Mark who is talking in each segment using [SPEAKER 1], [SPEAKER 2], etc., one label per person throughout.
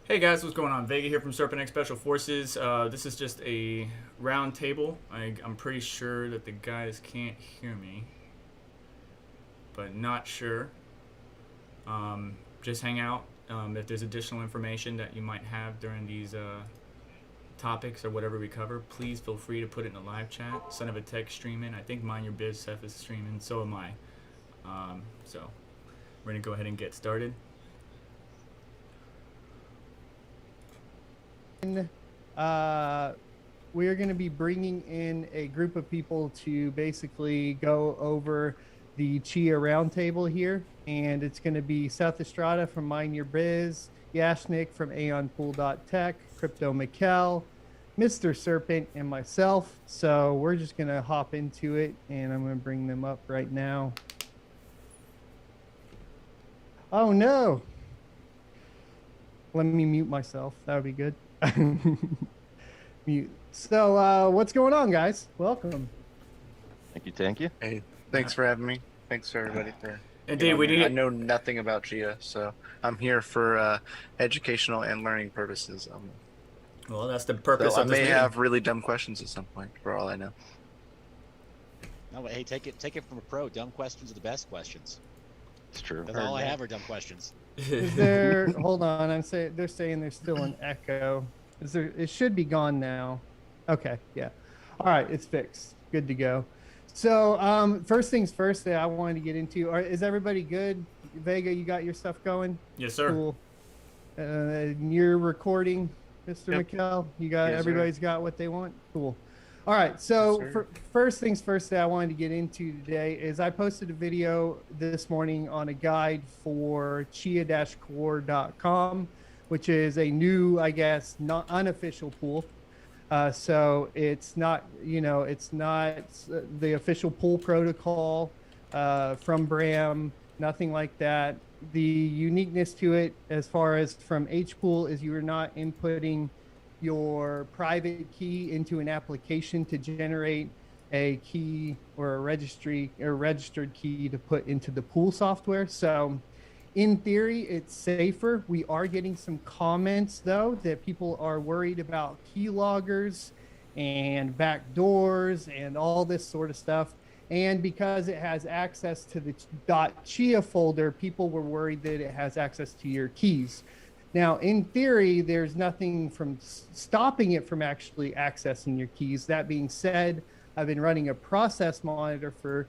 [SPEAKER 1] Hey guys, what's going on? Vega here from Serpent Special Forces. This is just a round table. I'm pretty sure that the guys can't hear me, but not sure. Just hang out. If there's additional information that you might have during these topics or whatever we cover, please feel free to put it in the live chat. Son of a Tech streaming. I think Mind Your Biz Seth is streaming. So am I. So we're gonna go ahead and get started.
[SPEAKER 2] We're going to be bringing in a group of people to basically go over the Chia Roundtable here, and it's going to be Seth Estrada from Mind Your Biz, Yashnik from AeonPool.tech, Crypto Mikkel, Mr. Serpent, and myself. So we're just going to hop into it, and I'm going to bring them up right now. Oh no! Let me mute myself. That would be good. Mute. So what's going on, guys? Welcome.
[SPEAKER 3] Thank you.
[SPEAKER 4] Hey, thanks for having me. Thanks for everybody for.
[SPEAKER 1] Indeed,
[SPEAKER 4] I know nothing about Chia, so I'm here for educational and learning purposes.
[SPEAKER 1] Well, that's the purpose
[SPEAKER 4] so
[SPEAKER 1] of
[SPEAKER 4] I
[SPEAKER 1] this
[SPEAKER 4] may
[SPEAKER 1] meeting.
[SPEAKER 4] have really dumb questions at some point, for all I know.
[SPEAKER 3] No, but hey, take it from a pro. Dumb questions are the best questions.
[SPEAKER 4] It's true.
[SPEAKER 3] That's all I have are dumb questions.
[SPEAKER 2] Is there? Hold on. They're saying there's still an echo. Is there? It should be gone now. Okay. Yeah. All right. It's fixed. Good to go. So first things first that I wanted to get into. Is everybody good? Vega, you got your stuff going?
[SPEAKER 1] Yes, sir.
[SPEAKER 2] Cool. You're recording, Mr.
[SPEAKER 4] Yep.
[SPEAKER 2] Mikkel. You got
[SPEAKER 4] Yes,
[SPEAKER 2] everybody's
[SPEAKER 4] sir.
[SPEAKER 2] got what they want. Cool. All right, so
[SPEAKER 4] Yes, sir.
[SPEAKER 2] first things first that I wanted to get into today is I posted a video this morning on a guide for chia-core.com, which is a new, I guess, not unofficial pool. So it's not, it's not the official pool protocol from Bram, nothing like that. The uniqueness to it as far as from HPool is you are not inputting your private key into an application to generate a key or a registry or registered key to put into the pool software. So in theory, it's safer. We are getting some comments though that people are worried about keyloggers and backdoors and all this sort of stuff. And because it has access to the .chia folder, people were worried that it has access to your keys. Now, in theory, there's nothing from stopping it from actually accessing your keys. That being said, I've been running a process monitor for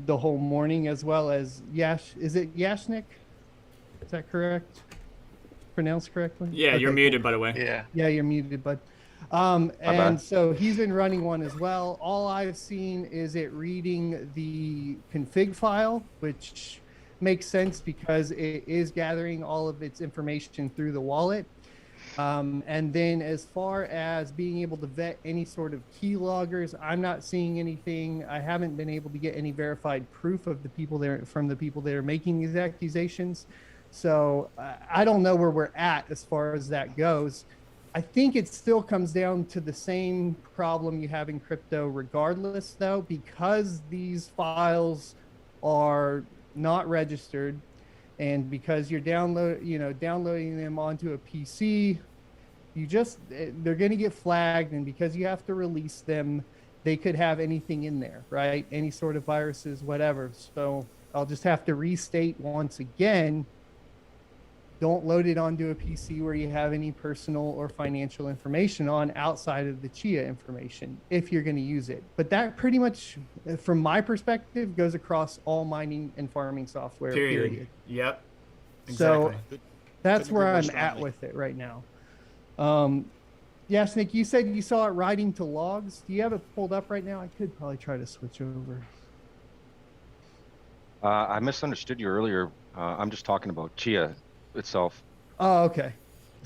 [SPEAKER 2] the whole morning, as well as is it Yashnik? Is that correct? Pronounced correctly?
[SPEAKER 1] Yeah,
[SPEAKER 2] Okay,
[SPEAKER 1] you're
[SPEAKER 2] cool.
[SPEAKER 1] muted, by the way.
[SPEAKER 2] Yeah, you're muted, bud. And so he's been running one as well. All I've seen is it reading the config file, which makes sense because it is gathering all of its information through the wallet. And then as far as being able to vet any sort of keyloggers, I'm not seeing anything. I haven't been able to get any verified proof of the people there from the people that are making these accusations. So I don't know where we're at as far as that goes. I think it still comes down to the same problem you have in crypto regardless, though, because these files are not registered, and because you're downloading them onto a PC, they're going to get flagged, and because you have to release them, they could have anything in there, right? Any sort of viruses, whatever. So I'll just have to restate once again, don't load it onto a PC where you have any personal or financial information on outside of the Chia information if you're going to use it. But that pretty much, from my perspective, goes across all mining and farming software, period.
[SPEAKER 1] Yep.
[SPEAKER 2] So
[SPEAKER 1] Exactly.
[SPEAKER 2] that's where I'm at with it right now. Yashnik, you said you saw it writing to logs. Do you have it pulled up right now? I could probably try to switch over.
[SPEAKER 5] I misunderstood you earlier. I'm just talking about Chia itself.
[SPEAKER 2] Oh, okay.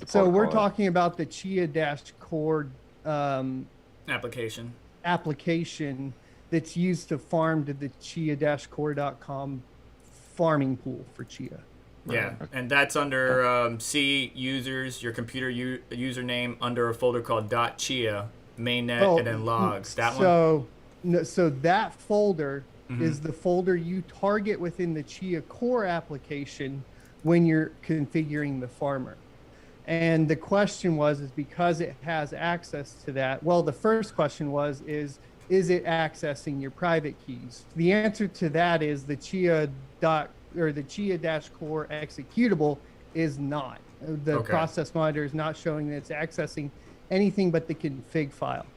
[SPEAKER 2] So we're
[SPEAKER 5] protocol.
[SPEAKER 2] talking about the Chia-Core
[SPEAKER 1] Application
[SPEAKER 2] that's used to farm to the chia-core.com farming pool for Chia.
[SPEAKER 1] Yeah, and that's under C users, your computer username under a folder called .chia, mainnet, and then logs. That one?
[SPEAKER 2] So that folder is the folder you target within the Chia Core application when you're configuring the farmer. And the question is because it has access to that. Well, the first question is it accessing your private keys? The answer to that is the Chia Core executable is not. The process monitor is not showing that it's accessing anything but the config file.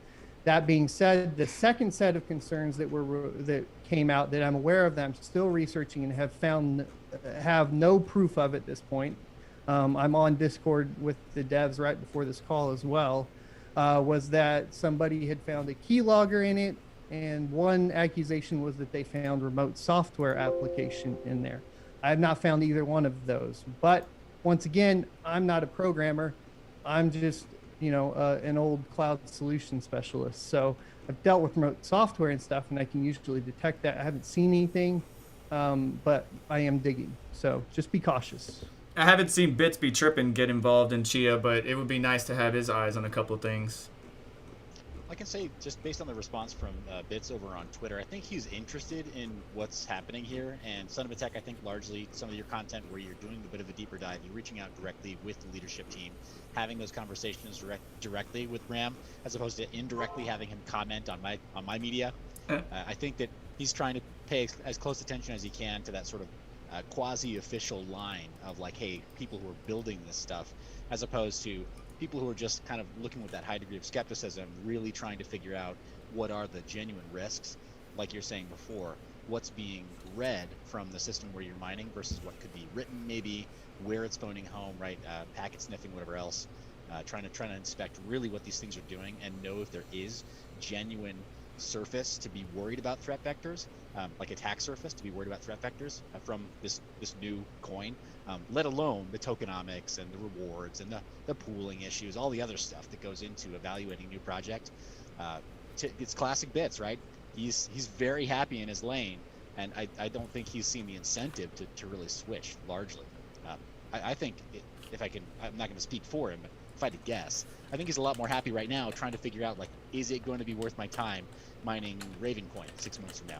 [SPEAKER 2] That being said, the second set of concerns that came out that I'm aware of that I'm still researching and have no proof of at this point. I'm on Discord with the devs right before this call as well. Was that somebody had found a keylogger in it, and one accusation was that they found remote software application in there. I have not found either one of those. But once again, I'm not a programmer. I'm just an old cloud solution specialist. So I've dealt with remote software and stuff, and I can usually detect that. I haven't seen anything, but I am digging. So just be cautious.
[SPEAKER 1] I haven't seen Bits be tripping get involved in Chia, but it would be nice to have his eyes on a couple of things.
[SPEAKER 3] I can say, just based on the response from Bits over on Twitter, I think he's interested in what's happening here. And Son of a Tech, I think largely some of your content where you're doing a bit of a deeper dive, you're reaching out directly with the leadership team, having those conversations directly with Ram, as opposed to indirectly having him comment on my media. I think that he's trying to pay as close attention as he can to that sort of quasi-official line of like, hey, people who are building this stuff, as opposed to people who are just kind of looking with that high degree of skepticism, really trying to figure out what are the genuine risks, like you're saying before, what's being read from the system where you're mining versus what could be written, maybe where it's phoning home, right? Packet sniffing, whatever else, trying to inspect really what these things are doing and know if there is genuine surface to be worried about threat vectors, like attack surface to be worried about threat vectors from this new coin, let alone the tokenomics and the rewards and the pooling issues, all the other stuff that goes into evaluating a new project. It's classic Bits, right? He's very happy in his lane, and I don't think he's seen the incentive to really switch largely. I think I'm not going to speak for him, but if I had to guess, I think he's a lot more happy right now trying to figure out, like, is it going to be worth my time mining Raven coin 6 months from now,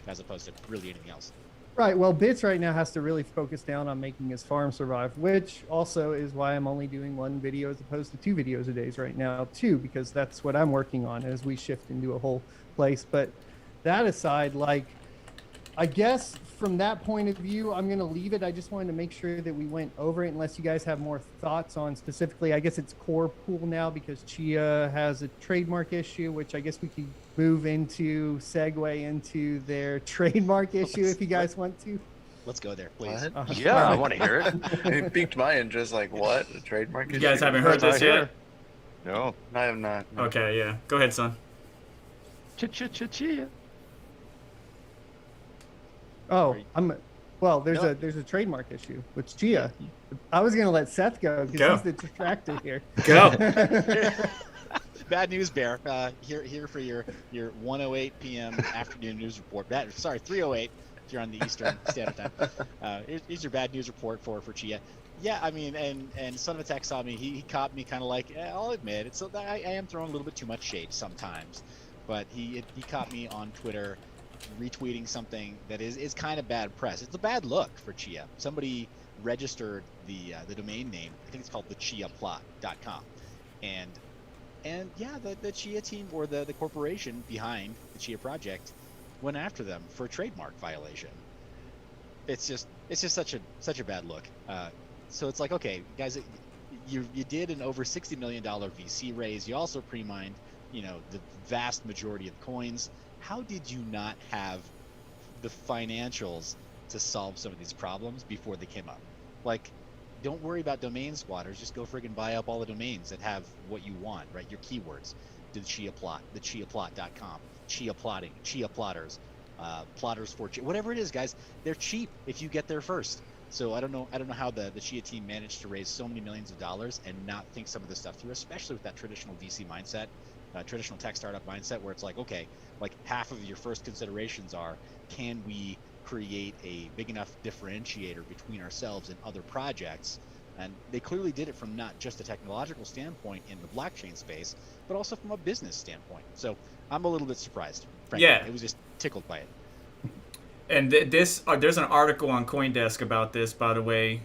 [SPEAKER 3] as opposed to really anything else.
[SPEAKER 2] Right. Well, Bits right now has to really focus down on making his farm survive, which also is why I'm only doing one video as opposed to 2 videos a day right now, too, because that's what I'm working on as we shift into a whole place. But that aside, like, I guess from that point of view, I'm going to leave it. I just wanted to make sure that we went over it, unless you guys have more thoughts on specifically. I guess it's core pool now because Chia has a trademark issue, which I guess we could segue into their trademark issue if you guys want to.
[SPEAKER 3] Let's go there, please.
[SPEAKER 5] Yeah, I want to hear it.
[SPEAKER 4] It piqued my interest. Like, what? A trademark issue?
[SPEAKER 1] You guys haven't heard this yet?
[SPEAKER 5] No.
[SPEAKER 4] I have not. No.
[SPEAKER 1] Okay, yeah. Go ahead, son.
[SPEAKER 5] Chia.
[SPEAKER 2] Oh, there's a trademark issue with Chia. I was gonna let Seth go because he's the detractor here.
[SPEAKER 1] Go.
[SPEAKER 3] Bad news, Bear. Here for your 1:08 p.m. afternoon news report. 3:08 if you're on the Eastern Standard Time. Here's your bad news report for Chia. Yeah, I mean, and Son of a Tech saw me. He caught me kind of like, I'll admit, I am throwing a little bit too much shade sometimes, but he caught me on Twitter retweeting something that is kind of bad press. It's a bad look for Chia. Somebody registered the domain name. I think it's called thechiaplot.com, and yeah, the Chia team or the corporation behind the Chia project went after them for a trademark violation. It's just such a bad look. So it's like, okay, guys, you did an over $60 million VC raise. You also pre-mined, the vast majority of coins. How did you not have the financials to solve some of these problems before they came up? Like, don't worry about domain squatters. Just go friggin' buy up all the domains that have what you want, right? Your keywords. The Chia plot, thechiaplot.com, Chia plotting, Chia plotters, plotters for Chia, whatever it is, guys. They're cheap if you get there first. So I don't know how the Chia team managed to raise so many millions of dollars and not think some of this stuff through, especially with that traditional VC mindset. Traditional tech startup mindset where it's like, okay, like half of your first considerations are, can we create a big enough differentiator between ourselves and other projects? And they clearly did it from not just a technological standpoint in the blockchain space, but also from a business standpoint. So I'm a little bit surprised, frankly.
[SPEAKER 1] Yeah.
[SPEAKER 3] It was just tickled by it.
[SPEAKER 1] And there's an article on CoinDesk about this, by the way,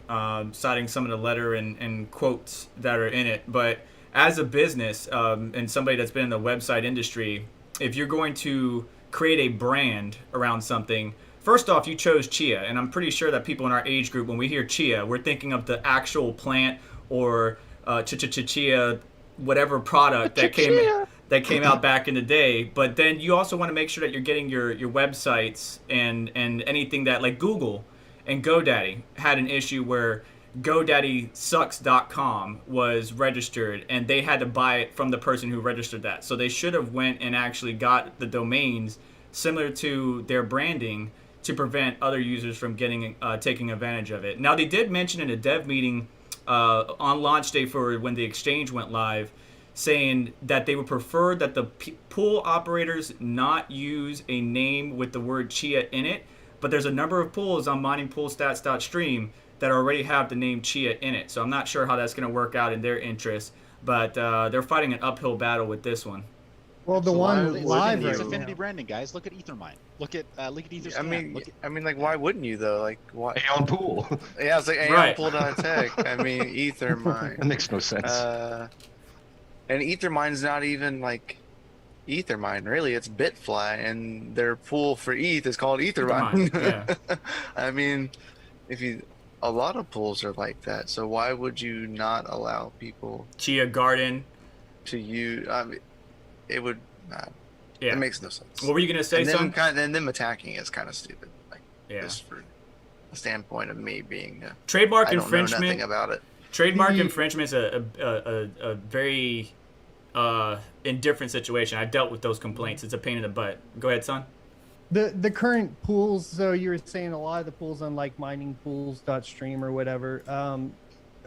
[SPEAKER 1] citing some of the letter and quotes that are in it. But as a business and somebody that's been in the website industry, if you're going to create a brand around something, first off, you chose Chia, and I'm pretty sure that people in our age group, when we hear Chia, we're thinking of the actual plant or Chia, whatever product that came out back in the day. But then you also want to make sure that you're getting your websites and anything that, like Google and GoDaddy had an issue where GoDaddySucks.com was registered and they had to buy it from the person who registered that. So they should have went and actually got the domains similar to their branding to prevent other users from getting taking advantage of it. Now, they did mention in a dev meeting on launch day for when the exchange went live, saying that they would prefer that the pool operators not use a name with the word Chia in it. But there's a number of pools on miningpoolstats.stream that already have the name Chia in it. So I'm not sure how that's going to work out in their interest. But they're fighting an uphill battle with this one.
[SPEAKER 2] Well, the one live
[SPEAKER 3] it's
[SPEAKER 2] right
[SPEAKER 3] affinity
[SPEAKER 2] now.
[SPEAKER 3] branding, guys. Look at Ethermine. Look at Etherscan.
[SPEAKER 4] I mean, like, why wouldn't you though? Like, why?
[SPEAKER 5] Aeon Pool.
[SPEAKER 4] Yeah, it's like
[SPEAKER 1] Right.
[SPEAKER 4] Aeon.tech. I mean,
[SPEAKER 5] That
[SPEAKER 4] Ethermine.
[SPEAKER 5] makes no sense.
[SPEAKER 4] And Ethermine's not even like Ethermine, really. It's Bitfly, and their pool for ETH is called Ethermine.
[SPEAKER 1] Yeah.
[SPEAKER 4] I mean, a lot of pools are like that. So why would you not allow people
[SPEAKER 1] Chia Garden.
[SPEAKER 4] to use? I mean, it would.
[SPEAKER 1] Yeah.
[SPEAKER 4] It makes no sense.
[SPEAKER 1] What were you going to say, son?
[SPEAKER 4] And them attacking is kind of stupid. Like,
[SPEAKER 1] Yeah.
[SPEAKER 4] just for a standpoint of me being.
[SPEAKER 1] Trademark
[SPEAKER 4] I don't know
[SPEAKER 1] infringement.
[SPEAKER 4] nothing about it.
[SPEAKER 1] Trademark infringement is a very indifferent situation. I've dealt with those complaints. It's a pain in the butt. Go ahead, son.
[SPEAKER 2] The current pools, so you were saying a lot of the pools on like miningpools.stream or whatever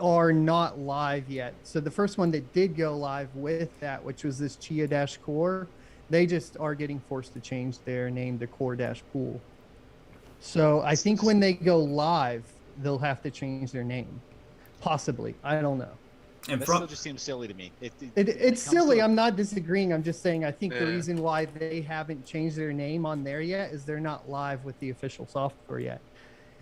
[SPEAKER 2] are not live yet. So the first one that did go live with that, which was this Chia-Core, they just are getting forced to change their name to Core-Pool. So I think when they go live, they'll have to change their name. Possibly. I don't know.
[SPEAKER 1] And
[SPEAKER 3] That still just seems silly to me.
[SPEAKER 2] It's silly. I'm not disagreeing. I'm just saying I think the
[SPEAKER 4] Yeah.
[SPEAKER 2] reason why they haven't changed their name on there yet is they're not live with the official software yet.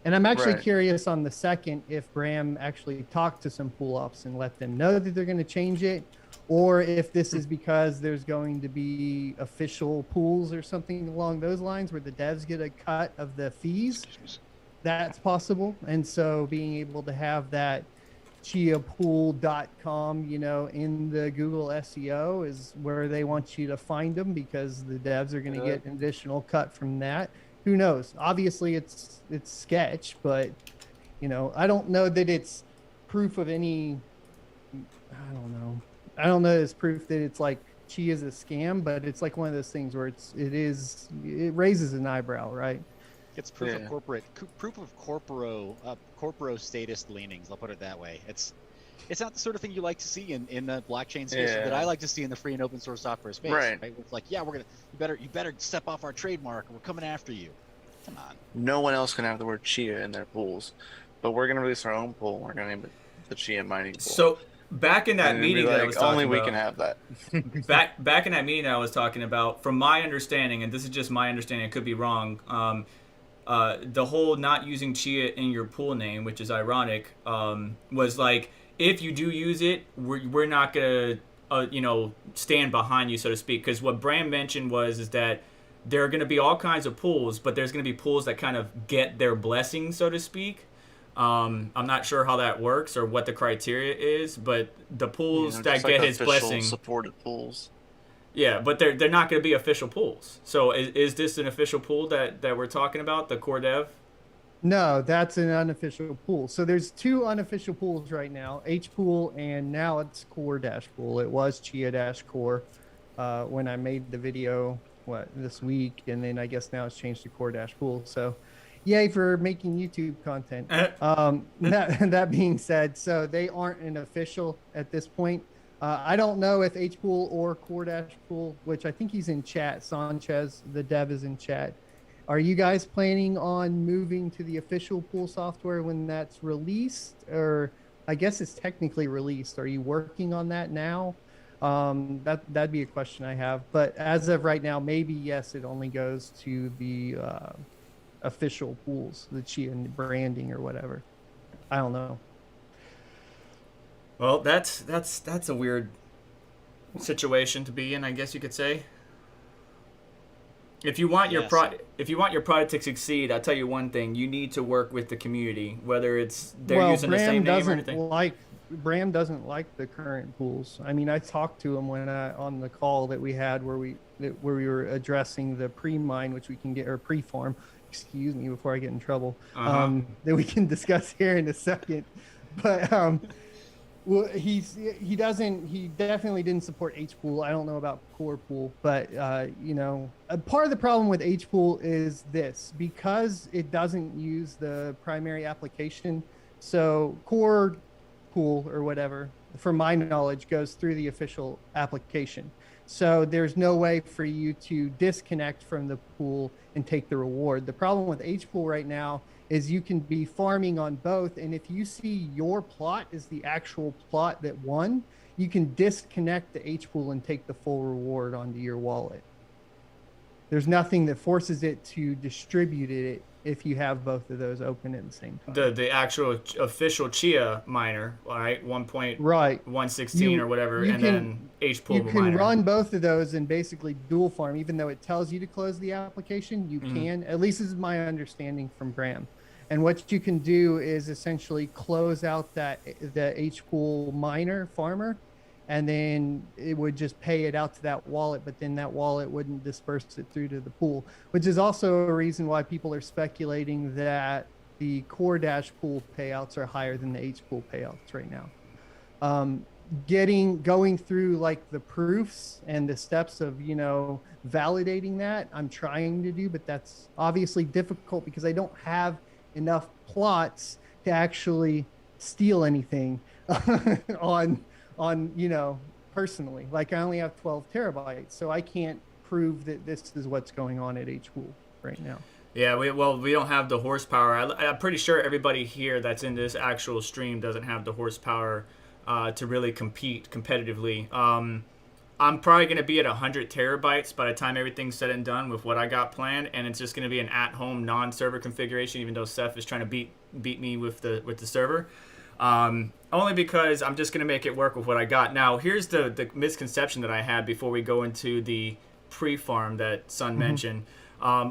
[SPEAKER 2] And I'm actually
[SPEAKER 4] Right.
[SPEAKER 2] curious on the second if Bram actually talked to some pool ops and let them know that they're going to change it, or if this is because there's going to be official pools or something along those lines where the devs get a cut of the fees. That's possible. And so being able to have that chiapool.com, in the Google SEO is where they want you to find them because the devs are going to get an additional cut from that. Who knows? Obviously it's sketch, but I don't know that it's proof of any. I don't know. I don't know. It's proof that it's like Chia is a scam, but it's like one of those things where it raises an eyebrow, right?
[SPEAKER 3] It's proof of corporo status leanings. I'll put it that way. It's not the sort of thing you like to see in the blockchain space that I like to see in the free and open source software space.
[SPEAKER 4] Right.
[SPEAKER 3] It's like, yeah, you better step off our trademark, or we're coming after you. Come on.
[SPEAKER 4] No one else can have the word Chia in their pools, but we're gonna release our own pool. We're gonna name it the Chia mining pool.
[SPEAKER 1] So back in that
[SPEAKER 4] And it'd be
[SPEAKER 1] meeting that I
[SPEAKER 4] like,
[SPEAKER 1] was talking
[SPEAKER 4] only we
[SPEAKER 1] about,
[SPEAKER 4] can have that.
[SPEAKER 1] back in that meeting that I was talking about, from my understanding, and this is just my understanding, I could be wrong. The whole not using Chia in your pool name, which is ironic, was like, if you do use it, we're not gonna stand behind you, so to speak. Because what Bram mentioned is that there are going to be all kinds of pools, but there's going to be pools that kind of get their blessing, so to speak. I'm not sure how that works or what the criteria is, but the pools that get his blessing,
[SPEAKER 4] supported pools.
[SPEAKER 1] yeah, but they're not going to be official pools. So is this an official pool that we're talking about, the core dev?
[SPEAKER 2] No, that's an unofficial pool. So there's two unofficial pools right now, H pool, and now it's Core-Pool. It was Chia-Core when I made the video this week, and then I guess now it's changed to Core-Pool. So yay for making YouTube content. That being said, so they aren't an official at this point. I don't know if H pool or Core-Pool, which I think he's in chat. Sanchez, the dev, is in chat. Are you guys planning on moving to the official pool software when that's released? Or I guess it's technically released. Are you working on that now? That'd be a question I have. But as of right now, maybe yes, it only goes to the official pools, the Chia branding or whatever. I don't know.
[SPEAKER 1] Well, that's a weird situation to be in, I guess you could say. If you want your product to succeed, I'll tell you one thing: you need to work with the community, whether it's they're using the same name or anything.
[SPEAKER 2] Bram doesn't like the current pools. I mean, I talked to him on the call that we had where we were addressing the pre-mine, which we can get, or pre-farm. Excuse me, before I get in trouble. That we can discuss here in a second, but well, he definitely didn't support H-Pool. I don't know about Core Pool, but you know, part of the problem with H-Pool is this, because it doesn't use the primary application. So Core Pool or whatever, from my knowledge, goes through the official application. So there's no way for you to disconnect from the pool and take the reward. The problem with H-Pool right now is you can be farming on both, and if you see your plot is the actual plot that won, you can disconnect the H-Pool and take the full reward onto your wallet. There's nothing that forces it to distribute it if you have both of those open at the same time.
[SPEAKER 1] The actual official Chia miner, right? 1.116 or whatever, and then H-Pool miner.
[SPEAKER 2] You can run both of those and basically dual farm, even though it tells you to close the application. You can, at least this is my understanding from Bram. And what you can do is essentially close out the H-Pool miner farmer, and then it would just pay it out to that wallet, but then that wallet wouldn't disperse it through to the pool, which is also a reason why people are speculating that the Core Dash pool payouts are higher than the H-Pool payouts right now. Going through like the proofs and the steps of, you know, validating that, I'm trying to do, but that's obviously difficult because I don't have enough plots to actually steal anything on, you know, personally. Like, I only have 12 terabytes, so I can't prove that this is what's going on at H-Pool right now.
[SPEAKER 1] Yeah, we don't have the horsepower. I'm pretty sure everybody here that's in this actual stream doesn't have the horsepower to really compete competitively. I'm probably going to be at 100 terabytes by the time everything's said and done with what I got planned, and it's just going to be an at-home non-server configuration, even though Seth is trying to beat me with the server. Only because I'm just going to make it work with what I got. Now, here's the misconception that I had before we go into the pre-farm that Sun mentioned, I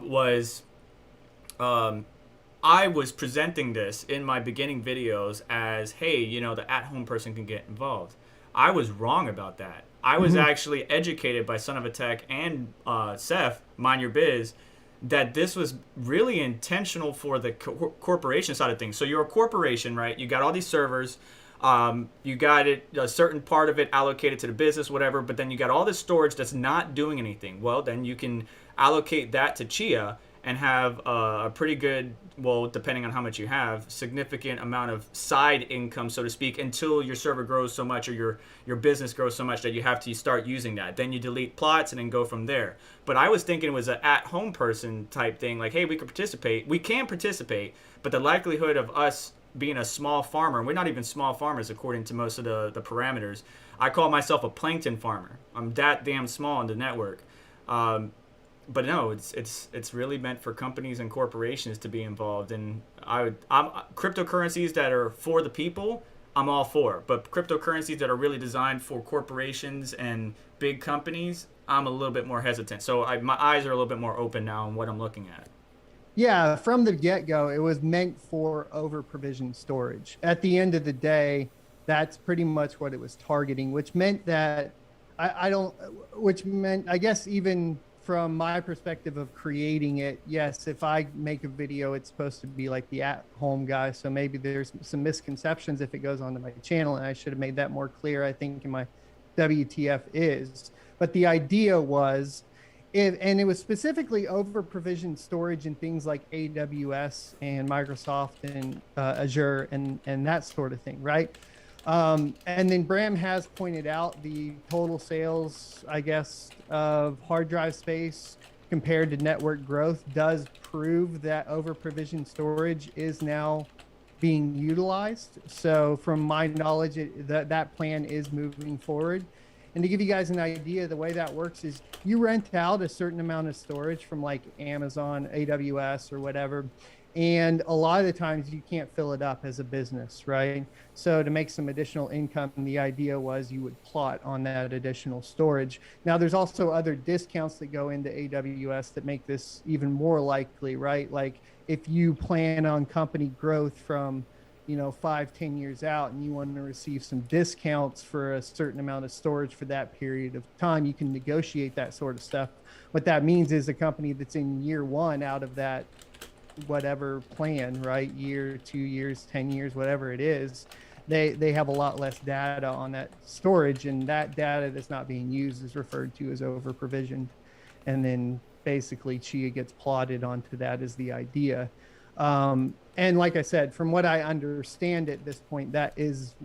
[SPEAKER 1] was presenting this in my beginning videos as, hey, you know, the at-home person can get involved. I was wrong about that. I was actually educated by Son of a Tech and Seth, Mind Your Biz, that this was really intentional for the corporation side of things. So you're a corporation, right? You got all these servers. You got a certain part of it allocated to the business, whatever, but then you got all this storage that's not doing anything. Well, then you can allocate that to Chia and have a pretty good, well, depending on how much you have, significant amount of side income, so to speak, until your server grows so much or your business grows so much that you have to start using that. Then you delete plots and then go from there. But I was thinking it was an at-home person type thing, like, hey, we can participate, but the likelihood of us being a small farmer, and we're not even small farmers according to most of the parameters. I call myself a plankton farmer. I'm that damn small in the network. But no, it's really meant for companies and corporations to be involved. And I'm cryptocurrencies that are for the people, I'm all for. But cryptocurrencies that are really designed for corporations and big companies, I'm a little bit more hesitant. So my eyes are a little bit more open now on what I'm looking at.
[SPEAKER 2] Yeah, from the get-go, it was meant for over-provisioned storage. At the end of the day, that's pretty much what it was targeting, which meant that I guess even from my perspective of creating it, yes, if I make a video, it's supposed to be like the at-home guy. So maybe there's some misconceptions if it goes onto my channel, and I should have made that more clear, I think, in my WTF is. But the idea was, and it was specifically over provisioned storage in things like AWS and Microsoft and Azure and that sort of thing, right? And then Bram has pointed out the total sales, I guess, of hard drive space compared to network growth does prove that over provisioned storage is now being utilized. So from my knowledge, that plan is moving forward. And to give you guys an idea, the way that works is you rent out a certain amount of storage from like Amazon, AWS, or whatever. And a lot of the times you can't fill it up as a business, right? So to make some additional income, the idea was you would plot on that additional storage. Now, there's also other discounts that go into AWS that make this even more likely, right? Like if you plan on company growth from 5-10 years out and you want to receive some discounts for a certain amount of storage for that period of time, you can negotiate that sort of stuff. What that means is a company that's in year one out of that whatever plan, right, year, 2 years, 10 years, whatever it is, they have a lot less data on that storage, and that data that's not being used is referred to as over provisioned, and then basically Chia gets plotted onto that as the idea. And like I said, from what I understand at this point, that is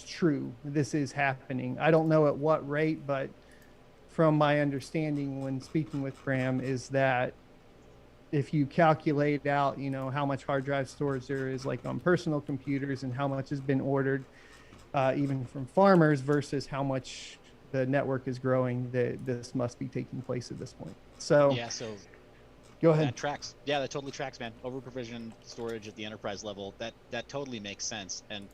[SPEAKER 2] true. This is happening. I don't know at what rate, but from my understanding when speaking with Graham is that if you calculate out, how much hard drive storage there is like on personal computers and how much has been ordered, even from farmers versus how much the network is growing, that this must be taking place at this point. So
[SPEAKER 3] yeah, so
[SPEAKER 2] go ahead.
[SPEAKER 3] that tracks. Yeah, that totally tracks, man. Over provision storage at the enterprise level, that totally makes sense. And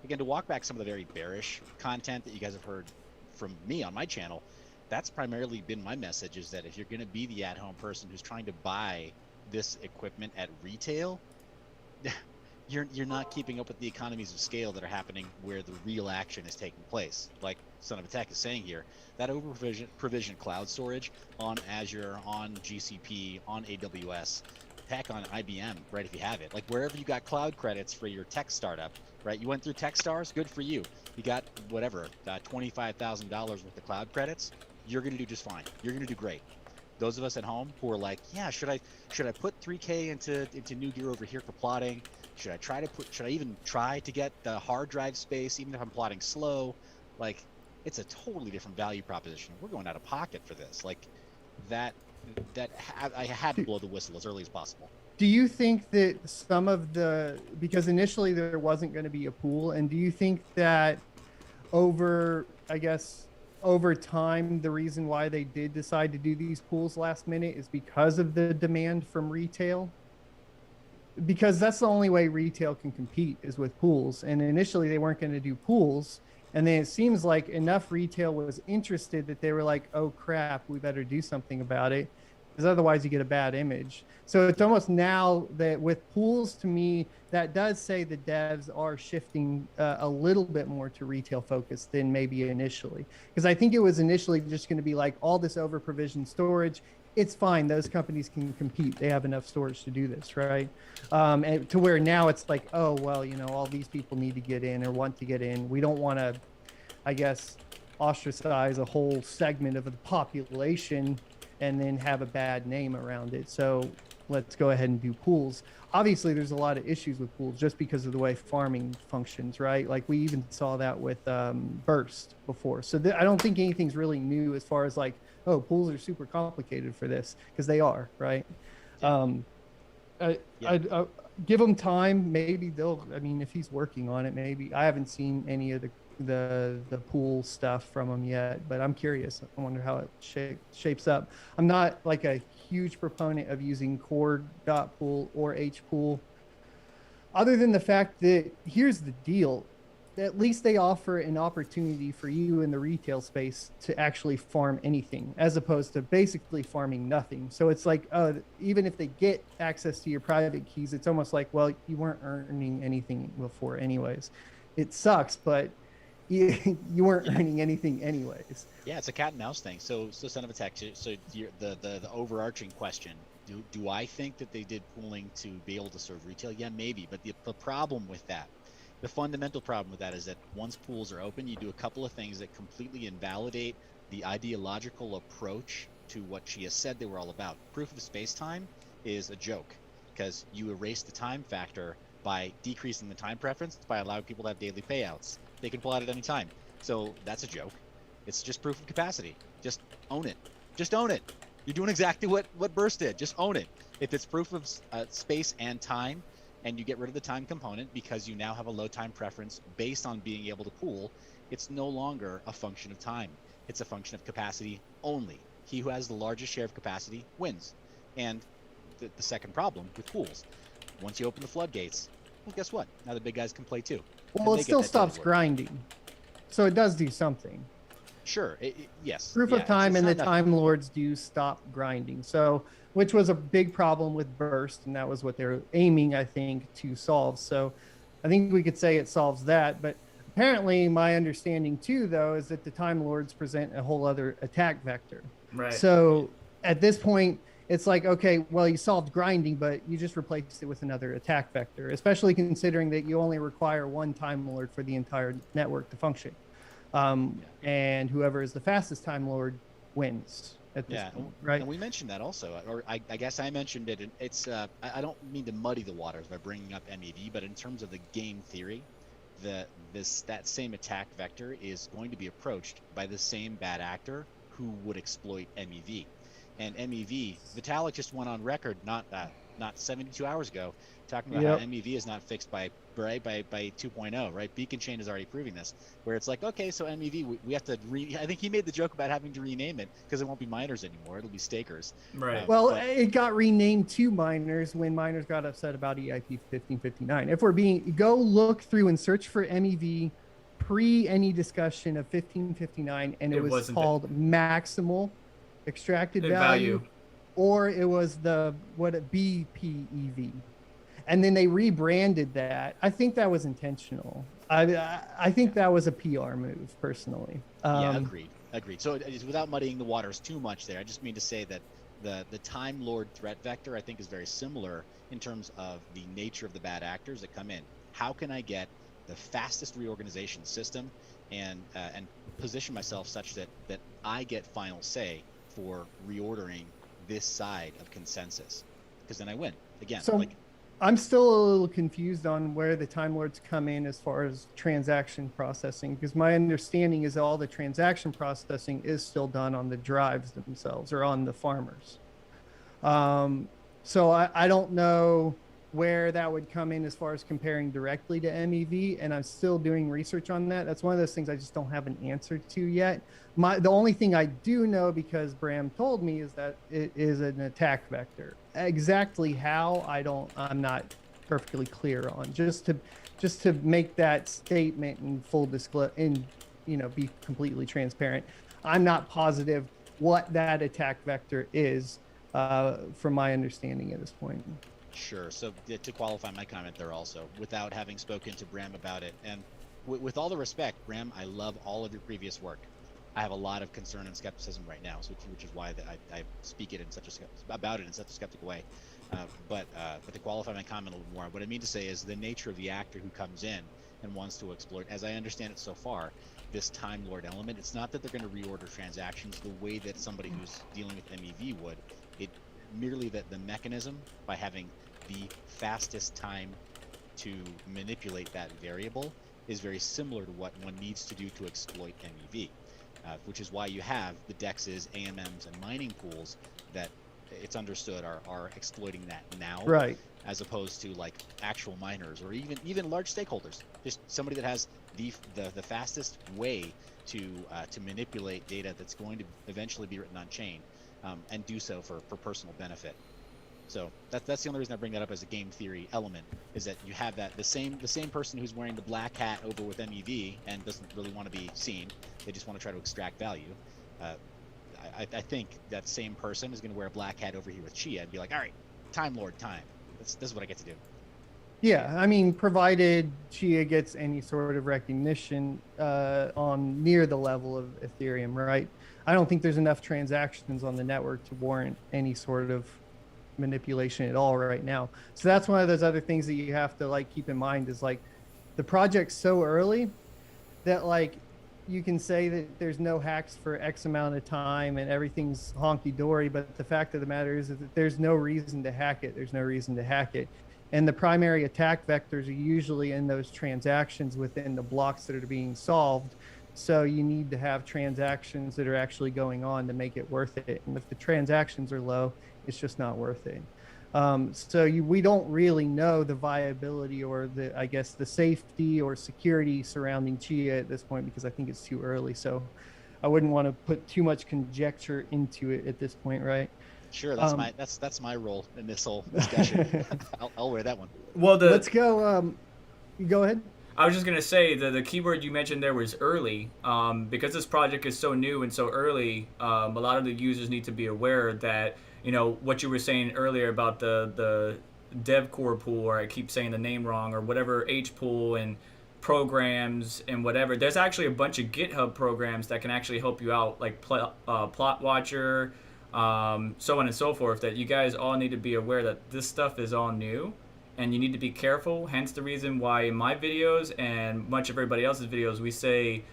[SPEAKER 3] again, to walk back some of the very bearish content that you guys have heard from me on my channel, that's primarily been my message, is that if you're going to be the at-home person who's trying to buy this equipment at retail, you're not keeping up with the economies of scale that are happening where the real action is taking place. Like Son of a Tech is saying here, that over provision cloud storage on Azure, on GCP, on AWS, heck, on IBM, right, if you have it, like wherever you got cloud credits for your tech startup, right, you went through Techstars, good for you. You got whatever, $25,000 worth of cloud credits, you're going to do just fine. You're going to do great. Those of us at home who are like, yeah, should I put 3K into new gear over here for plotting? Should I even try to get the hard drive space, even if I'm plotting slow? Like, it's a totally different value proposition. We're going out of pocket for this. Like, I had to blow the whistle as early as possible.
[SPEAKER 2] Do you think that because initially there wasn't going to be a pool, and do you think that over time, the reason why they did decide to do these pools last minute is because of the demand from retail? Because that's the only way retail can compete is with pools. And initially they weren't going to do pools. And then it seems like enough retail was interested that they were like, oh crap, we better do something about it, because otherwise you get a bad image. So it's almost now that with pools, to me, that does say the devs are shifting a little bit more to retail focus than maybe initially. Because I think it was initially just going to be like all this over provisioned storage. It's fine. Those companies can compete. They have enough storage to do this, right? And to where now it's like, oh, well, all these people need to get in or want to get in. We don't want to, I guess, ostracize a whole segment of the population and then have a bad name around it. So let's go ahead and do pools. Obviously, there's a lot of issues with pools just because of the way farming functions, right? Like we even saw that with Burst before. So I don't think anything's really new as far as like, oh, pools are super complicated for this, because they are, right? I give them time. Maybe if he's working on it, maybe. I haven't seen any of the pool stuff from him yet, but I'm curious. I wonder how it shapes up. I'm not like a huge proponent of using core.pool or hpool, other than the fact that here's the deal. At least they offer an opportunity for you in the retail space to actually farm anything, as opposed to basically farming nothing. So it's like, even if they get access to your private keys, it's almost like, well, you weren't earning anything before anyways. It sucks, but you weren't earning anything anyways.
[SPEAKER 3] Yeah, it's a cat and mouse thing. So Son of a Tech, so the overarching question, do I think that they did pooling to be able to serve retail? Yeah, maybe. But the problem with that, the fundamental problem with that is that once pools are open, you do a couple of things that completely invalidate the ideological approach to what Chia said they were all about. Proof of space-time is a joke, because you erase the time factor by decreasing the time preference by allowing people to have daily payouts. They can pull out at any time. So that's a joke. It's just proof of capacity. Just own it. Just own it. You're doing exactly what Burst did. Just own it. If it's proof of space and time, and you get rid of the time component because you now have a low time preference based on being able to pool, it's no longer a function of time. It's a function of capacity only. He who has the largest share of capacity wins. And the second problem with pools, once you open the floodgates, well, guess what? Now the big guys can play too.
[SPEAKER 2] Well,
[SPEAKER 3] And
[SPEAKER 2] it
[SPEAKER 3] they get
[SPEAKER 2] still
[SPEAKER 3] that
[SPEAKER 2] stops
[SPEAKER 3] data work.
[SPEAKER 2] grinding. So it does do something.
[SPEAKER 3] Sure. Yes.
[SPEAKER 2] Proof
[SPEAKER 3] Yeah,
[SPEAKER 2] of time
[SPEAKER 3] it's
[SPEAKER 2] and the
[SPEAKER 3] not
[SPEAKER 2] Time Lords do stop grinding. So, which was a big problem with burst, and that was what they were aiming, I think, to solve. So, I think we could say it solves that. But apparently, my understanding too, though, is that the Time Lords present a whole other attack vector.
[SPEAKER 1] Right.
[SPEAKER 2] So, at this point, it's like, okay, well, you solved grinding, but you just replaced it with another attack vector, especially considering that you only require one Time Lord for the entire network to function. And whoever is the fastest Time Lord wins at this point, right?
[SPEAKER 3] And we mentioned that also, or I guess I mentioned it. And it's I don't mean to muddy the waters by bringing up MEV, but in terms of the game theory, that same attack vector is going to be approached by the same bad actor who would exploit MEV. And MEV, Vitalik just went on record not 72 hours ago talking about how MEV is not fixed by 2.0, right? Beacon Chain is already proving this, where it's like, okay, so MEV, we have to I think he made the joke about having to rename it because it won't be miners anymore. It'll be stakers.
[SPEAKER 1] Right.
[SPEAKER 2] Well, it got renamed to miners when miners got upset about EIP 1559. If we're go look through and search for MEV pre any discussion of 1559, and it was called maximal extracted value, or it was BPEV. And then they rebranded that. I think that was intentional. I think that was a PR move, personally.
[SPEAKER 3] Agreed. So without muddying the waters too much there, I just mean to say that the Time Lord threat vector, I think, is very similar in terms of the nature of the bad actors that come in. How can I get the fastest reorganization system and position myself such that I get final say for reordering this side of consensus? Because then I win. Again,
[SPEAKER 2] so I'm still a little confused on where the Time Lords come in as far as transaction processing, because my understanding is all the transaction processing is still done on the drives themselves or on the farmers. So I don't know where that would come in as far as comparing directly to MEV, and I'm still doing research on that. That's one of those things I just don't have an answer to yet. The only thing I do know, because Bram told me, is that it is an attack vector. Exactly how, I'm not perfectly clear on. Just to make that statement in full disclosure and be completely transparent, I'm not positive what that attack vector is, from my understanding at this point.
[SPEAKER 3] Sure. So to qualify my comment there also, without having spoken to Bram about it, and with all the respect, Bram, I love all of your previous work. I have a lot of concern and skepticism right now, which is why I speak it in about it in such a skeptical way. But to qualify my comment a little more, what I mean to say is the nature of the actor who comes in and wants to exploit, as I understand it so far, this Time Lord element. It's not that they're going to reorder transactions the way that somebody who's dealing with MEV would. It merely that the mechanism, by having the fastest time to manipulate that variable, is very similar to what one needs to do to exploit MEV, which is why you have the DEXs, AMMs, and mining pools that it's understood are exploiting that now,
[SPEAKER 2] right?
[SPEAKER 3] As opposed to like actual miners or even large stakeholders, just somebody that has the fastest way to manipulate data that's going to eventually be written on chain, and do so for personal benefit. So that's the only reason I bring that up as a game theory element, is that you have that the same person who's wearing the black hat over with MEV and doesn't really want to be seen. They just want to try to extract value. I think that same person is going to wear a black hat over here with Chia and be like, all right, Time Lord time. This is what I get to do.
[SPEAKER 2] Yeah, I mean, provided Chia gets any sort of recognition on near the level of Ethereum, right? I don't think there's enough transactions on the network to warrant any sort of manipulation at all right now. So that's one of those other things that you have to keep in mind, is the project's so early that you can say that there's no hacks for X amount of time and everything's honky-dory, but the fact of the matter is that there's no reason to hack it. There's no reason to hack it. And the primary attack vectors are usually in those transactions within the blocks that are being solved. So you need to have transactions that are actually going on to make it worth it. And if the transactions are low, it's just not worth it. We don't really know the viability or the safety or security surrounding Chia at this point, because I think it's too early. So I wouldn't want to put too much conjecture into it at this point, right?
[SPEAKER 3] Sure, that's my role in this whole discussion. I'll wear that one.
[SPEAKER 1] Well,
[SPEAKER 2] let's go. Go ahead.
[SPEAKER 1] I was just gonna say the keyword you mentioned there was early, because this project is so new and so early. A lot of the users need to be aware that, you know, what you were saying earlier about the dev core pool, or I keep saying the name wrong, or whatever, H pool and programs and whatever. There's actually a bunch of GitHub programs that can actually help you out, like Plot Watcher, so on and so forth. That you guys all need to be aware that this stuff is all new, and you need to be careful. Hence the reason why in my videos and much of everybody else's videos we say,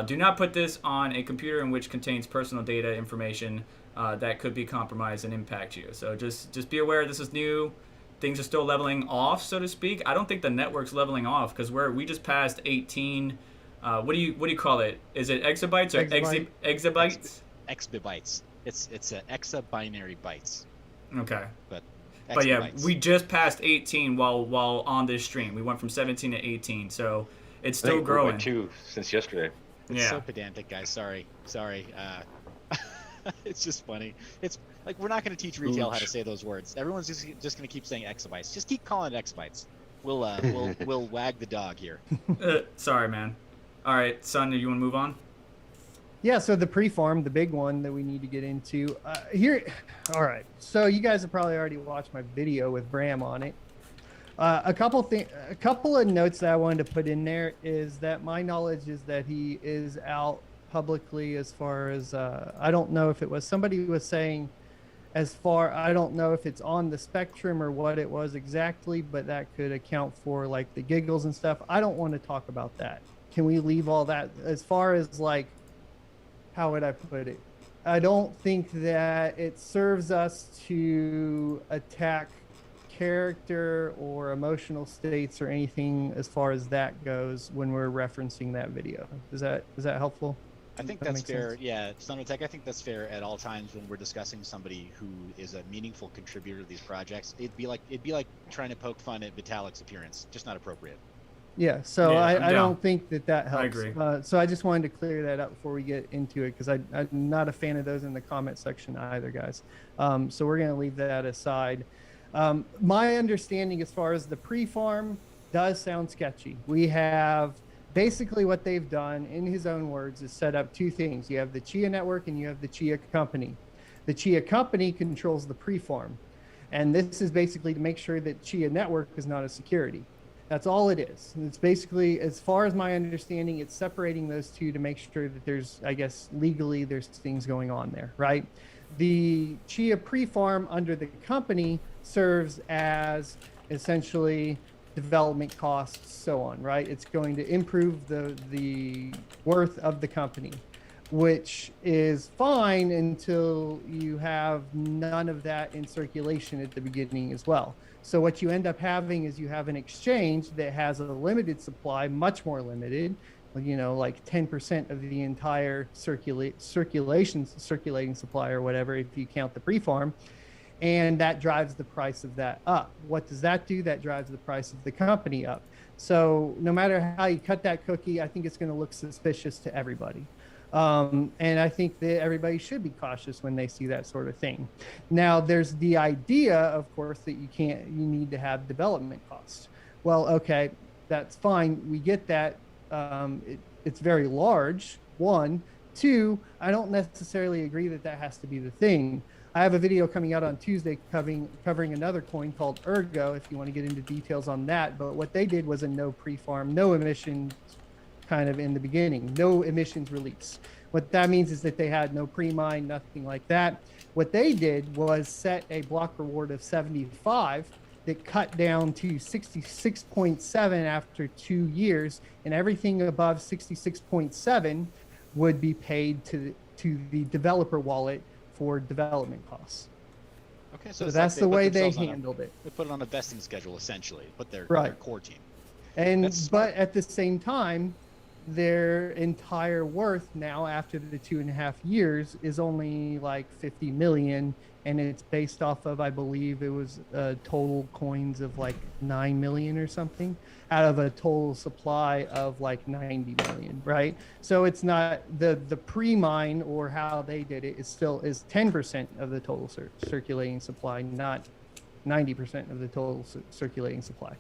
[SPEAKER 1] do not put this on a computer in which contains personal data information that could be compromised and impact you. So just be aware this is new. Things are still leveling off, so to speak. I don't think the network's leveling off, because we just passed 18. What do you call it? Is it exabytes or exabytes?
[SPEAKER 3] Exabytes. It's a exa binary bytes.
[SPEAKER 1] Okay.
[SPEAKER 3] But
[SPEAKER 1] yeah, we just passed 18 while on this stream. We went from 17 to 18, so it's still growing.
[SPEAKER 5] 2 since yesterday.
[SPEAKER 3] It's so pedantic, guys. Sorry. It's just funny. It's like, we're not going to teach retail how to say those words. Everyone's just going to keep saying exabytes. Just keep calling it exabytes. We'll wag the dog here.
[SPEAKER 1] Sorry, man. All right, son, do you want to move on?
[SPEAKER 2] Yeah, so the preform, the big one that we need to get into here. All right, so you guys have probably already watched my video with Bram on it. A couple of notes that I wanted to put in there is that my knowledge is that he is out publicly, as far as I don't know if it was somebody was saying, I don't know if it's on the spectrum or what it was exactly, but that could account for like the giggles and stuff. I don't want to talk about that. Can we leave all that? As far as like, how would I put it? I don't think that it serves us to attack character or emotional states or anything as far as that goes when we're referencing that video. Is that helpful?
[SPEAKER 3] I think that's fair. Sense? Yeah, Sonotech, I think that's fair at all times when we're discussing somebody who is a meaningful contributor to these projects. It'd be like trying to poke fun at Vitalik's appearance. Just not appropriate.
[SPEAKER 2] Yeah, so I don't think that helps.
[SPEAKER 1] I agree.
[SPEAKER 2] So I just wanted to clear that up before we get into it, because I'm not a fan of those in the comment section either, guys. So we're going to leave that aside. My understanding as far as the pre-farm does sound sketchy. We have basically what they've done, in his own words, is set up two things. You have the Chia Network and you have the Chia Company. The Chia Company controls the pre-farm. And this is basically to make sure that Chia Network is not a security. That's all it is. It's basically, as far as my understanding, it's separating those two to make sure that there's, I guess, legally there's things going on there, right? The Chia pre-farm under the company serves as essentially development costs, so on, right? It's going to improve the worth of the company, which is fine until you have none of that in circulation at the beginning as well. So what you end up having is you have an exchange that has a limited supply, much more limited, you know, like 10% of the entire circulating supply or whatever, if you count the pre-farm. And that drives the price of that up. What does that do? That drives the price of the company up. So no matter how you cut that cookie, I think it's going to look suspicious to everybody. And I think that everybody should be cautious when they see that sort of thing. Now, there's the idea, of course, that you need to have development costs. Well, okay, that's fine. We get that. It's very large, one. Two, I don't necessarily agree that that has to be the thing. I have a video coming out on Tuesday covering another coin called Ergo, if you want to get into details on that. But what they did was a no pre-farm, no emissions kind of in the beginning, no emissions release. What that means is that they had no pre-mine, nothing like that. What they did was set a block reward of 75 that cut down to 66.7 after 2 years, and everything above 66.7 would be paid to the developer wallet for development costs.
[SPEAKER 3] Okay, so
[SPEAKER 2] that's the way they handled it.
[SPEAKER 3] They put it on a vesting schedule, essentially, but their
[SPEAKER 2] right.
[SPEAKER 3] core team.
[SPEAKER 2] And but at the same time, their entire worth now after the 2.5 years is only like 50 million, and it's based off of, I believe it was total coins of like 9 million or something out of a total supply of like 90 million, right? So it's not the pre-mine, or how they did it is still is 10% of the total circulating supply, not 90% of the total circulating supply.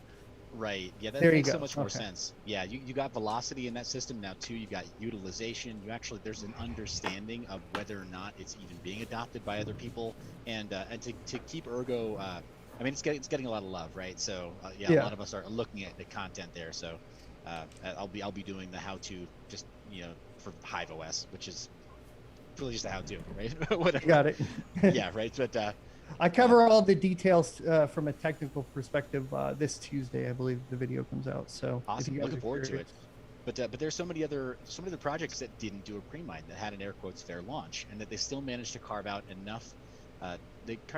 [SPEAKER 3] Right. Yeah, that
[SPEAKER 2] There you
[SPEAKER 3] makes
[SPEAKER 2] go.
[SPEAKER 3] so much more
[SPEAKER 2] Okay.
[SPEAKER 3] sense. Yeah, you got velocity in that system now too. You got utilization. You actually there's an understanding of whether or not it's even being adopted by other people, and to keep Ergo. I mean, it's getting a lot of love, right? So yeah, a
[SPEAKER 2] Yeah.
[SPEAKER 3] lot of us are looking at the content there. So I'll be doing the how to just for Hive OS, which is really just a how to, right? Whatever.
[SPEAKER 2] Got it.
[SPEAKER 3] Yeah, right. But
[SPEAKER 2] I cover all the details from a technical perspective this Tuesday. I believe the video comes out. So
[SPEAKER 3] awesome.
[SPEAKER 2] if you guys
[SPEAKER 3] Looking
[SPEAKER 2] are
[SPEAKER 3] forward to
[SPEAKER 2] curious.
[SPEAKER 3] it. But there's so many other projects that didn't do a pre-mine, that had an air quotes fair launch, and that they still managed to carve out enough.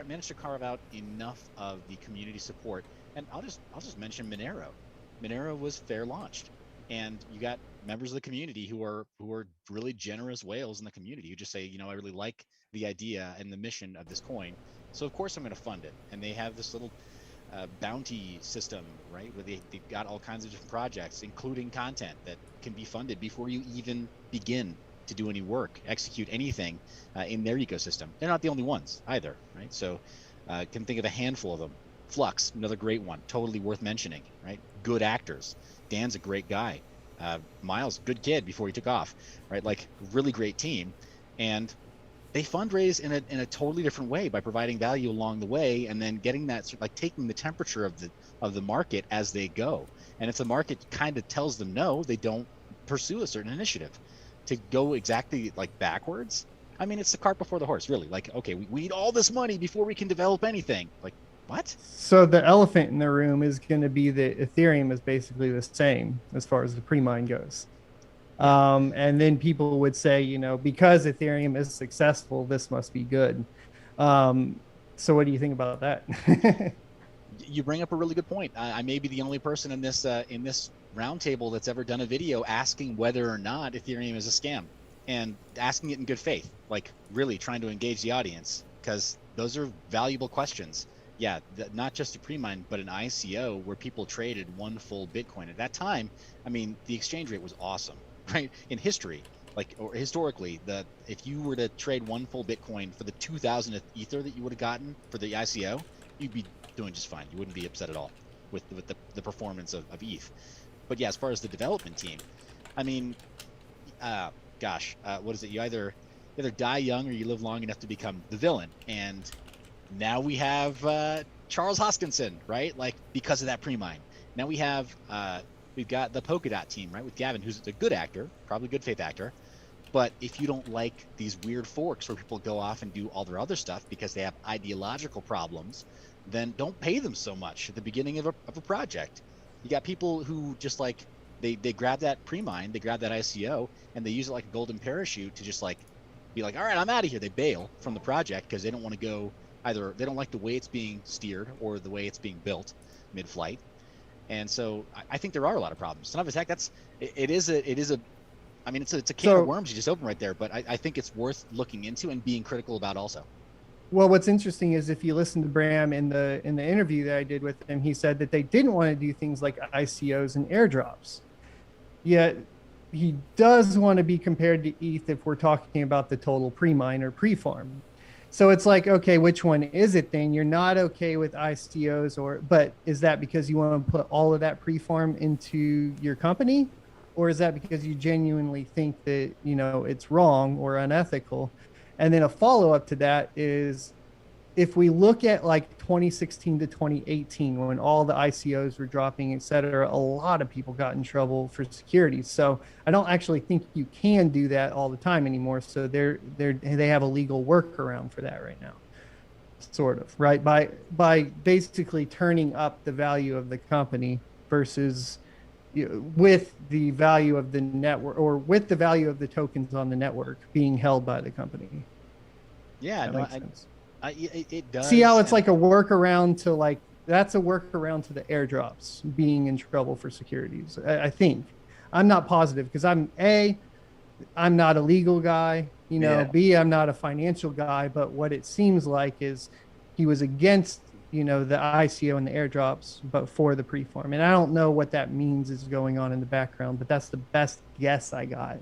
[SPEAKER 3] Managed to carve out enough of the community support. And I'll just mention Monero. Monero was fair launched, and you got members of the community who are really generous whales in the community who just say, I really like the idea and the mission of this coin, so of course I'm going to fund it. And they have this little bounty system, right, where they've got all kinds of different projects, including content that can be funded before you even begin to do any work, execute anything in their ecosystem. They're not the only ones either, right? So can think of a handful of them. Flux, another great one, totally worth mentioning, right? Good actors. Dan's a great guy. Miles, good kid before he took off, right? Like, really great team. And they fundraise in a totally different way by providing value along the way, and then getting that sort of like taking the temperature of the market as they go. And if the market kind of tells them no, they don't pursue a certain initiative. To go exactly like backwards, I mean, it's the cart before the horse, really. Like, okay, we need all this money before we can develop anything. Like, what?
[SPEAKER 2] So the elephant in the room is going to be that Ethereum is basically the same as far as the pre-mine goes. And then people would say, because Ethereum is successful, this must be good. So what do you think about that?
[SPEAKER 3] You bring up a really good point. I may be the only person in this roundtable that's ever done a video asking whether or not Ethereum is a scam, and asking it in good faith, like really trying to engage the audience, because those are valuable questions. Yeah, not just a pre-mine, but an ICO where people traded one full Bitcoin. At that time, I mean, the exchange rate was awesome, right? In history, or historically, if you were to trade one full Bitcoin for the 2,000th Ether that you would have gotten for the ICO, you'd be doing just fine. You wouldn't be upset at all with the performance of ETH. But yeah, as far as the development team, I mean, what is it? You either die young or you live long enough to become the villain. And now we have Charles Hoskinson, right? Like, because of that pre-mine. Now we've got the Polkadot team, right? With Gavin, who's a good actor, probably a good faith actor. But if you don't like these weird forks where people go off and do all their other stuff because they have ideological problems, then don't pay them so much at the beginning of a project. You got people who just like, they grab that pre-mine, they grab that ICO, and they use it like a golden parachute to just like be like, all right, I'm out of here. They bail from the project because they don't want to go, either they don't like the way it's being steered or the way it's being built mid-flight. And so I think there are a lot of problems. Son of a Tech, it's a can of worms you just open right there, but I think it's worth looking into and being critical about also.
[SPEAKER 2] Well, what's interesting is if you listen to Bram in the interview that I did with him, he said that they didn't want to do things like ICOs and airdrops. Yet he does want to be compared to ETH if we're talking about the total pre-mine or pre-farm. So it's like, okay, which one is it then? You're not okay with ICOs, but is that because you want to put all of that pre-farm into your company? Or is that because you genuinely think that, it's wrong or unethical? And then a follow-up to that is, if we look at like 2016 to 2018, when all the ICOs were dropping, et cetera, a lot of people got in trouble for security. So I don't actually think you can do that all the time anymore. So they have a legal workaround for that right now, sort of, right? By basically turning up the value of the company versus with the value of the network, or with the value of the tokens on the network being held by the company.
[SPEAKER 3] Yeah,
[SPEAKER 2] that makes sense.
[SPEAKER 3] It does.
[SPEAKER 2] See how it's like a workaround to that's a workaround to the airdrops being in trouble for securities. I think. I'm not positive because I'm not a legal guy,
[SPEAKER 4] Yeah.
[SPEAKER 2] B, I'm not a financial guy, but what it seems like is he was against, the ICO and the airdrops, but for the preform. And I don't know what that means is going on in the background, but that's the best guess I got.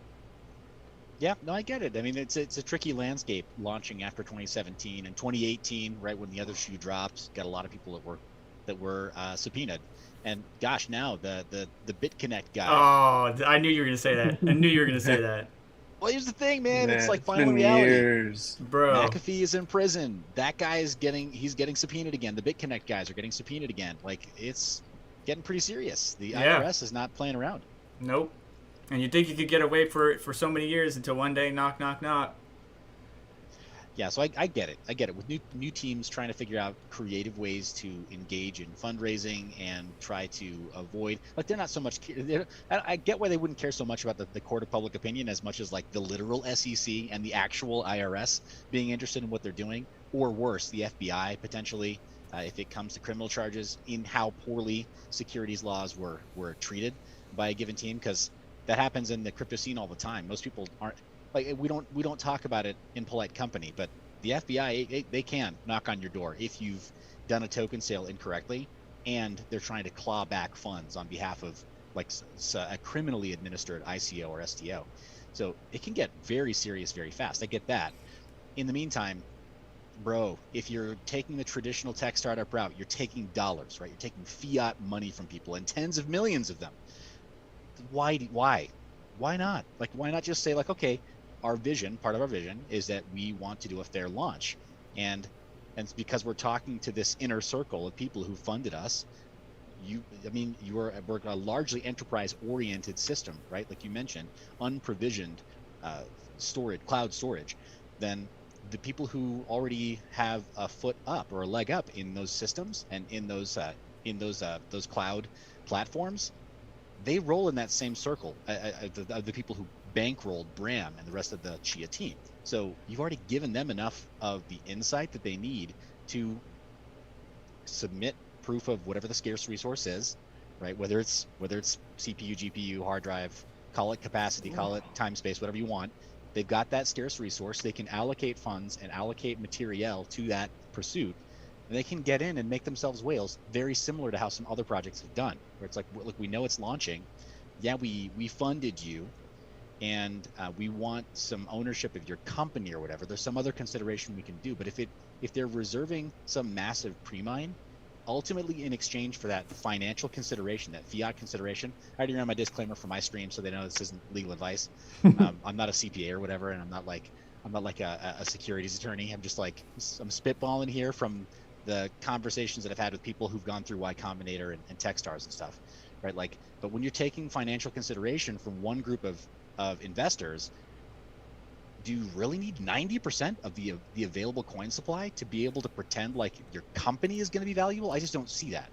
[SPEAKER 3] Yeah, no, I get it. I mean, it's a tricky landscape launching after 2017 and 2018, right when the other shoe dropped. Got a lot of people that were subpoenaed, and gosh, now the BitConnect guy.
[SPEAKER 1] Oh, I knew you were gonna say that. I knew you were gonna say that.
[SPEAKER 3] Well, here's the thing, man.
[SPEAKER 4] Yeah,
[SPEAKER 3] It's like
[SPEAKER 4] it's
[SPEAKER 3] final
[SPEAKER 4] been
[SPEAKER 3] reality.
[SPEAKER 4] years.
[SPEAKER 1] Bro.
[SPEAKER 3] McAfee is in prison. That guy is getting subpoenaed again. The BitConnect guys are getting subpoenaed again. Like, it's getting pretty serious. The IRS is not playing around.
[SPEAKER 1] Nope. And you think you could get away for so many years until one day, knock, knock, knock.
[SPEAKER 3] Yeah, so I get it. I get it. With new teams trying to figure out creative ways to engage in fundraising and try to avoid, like, they're not so much. I get why they wouldn't care so much about the court of public opinion as much as like the literal SEC and the actual IRS being interested in what they're doing, or worse, the FBI potentially, if it comes to criminal charges, in how poorly securities laws were treated by a given team, because that happens in the crypto scene all the time. Most people aren't. Like, we don't talk about it in polite company, but the FBI, they can knock on your door if you've done a token sale incorrectly, and they're trying to claw back funds on behalf of like a criminally administered ICO or STO. So it can get very serious very fast. I get that. In the meantime, bro, if you're taking the traditional tech startup route, you're taking dollars, right? You're taking fiat money from people, and tens of millions of them. Why not? Like, why not just say, like, okay, part of our vision is that we want to do a fair launch, and it's because we're talking to this inner circle of people who funded us. We're a largely enterprise-oriented system, right? Like you mentioned, unprovisioned cloud storage. Then the people who already have a foot up or a leg up in those systems and in those cloud platforms, they roll in that same circle of the people who bankrolled Bram and the rest of the Chia team. So you've already given them enough of the insight that they need to submit proof of whatever the scarce resource is, right? Whether it's CPU, GPU, hard drive, call it capacity, call it time space, whatever you want. They've got that scarce resource. They can allocate funds and allocate materiel to that pursuit. And they can get in and make themselves whales, very similar to how some other projects have done, where it's like, look, we know it's launching. Yeah, we funded you, and we want some ownership of your company or whatever. There's some other consideration we can do. But if they're reserving some massive pre-mine, ultimately in exchange for that financial consideration, that fiat consideration, I already ran my disclaimer for my stream, so they know this isn't legal advice. I'm not a CPA or whatever, and I'm not like a securities attorney. I'm spitballing here from the conversations that I've had with people who've gone through Y Combinator and Techstars and stuff, right? Like, but when you're taking financial consideration from one group of investors, do you really need 90% of the available coin supply to be able to pretend like your company is going to be valuable? I just don't see that.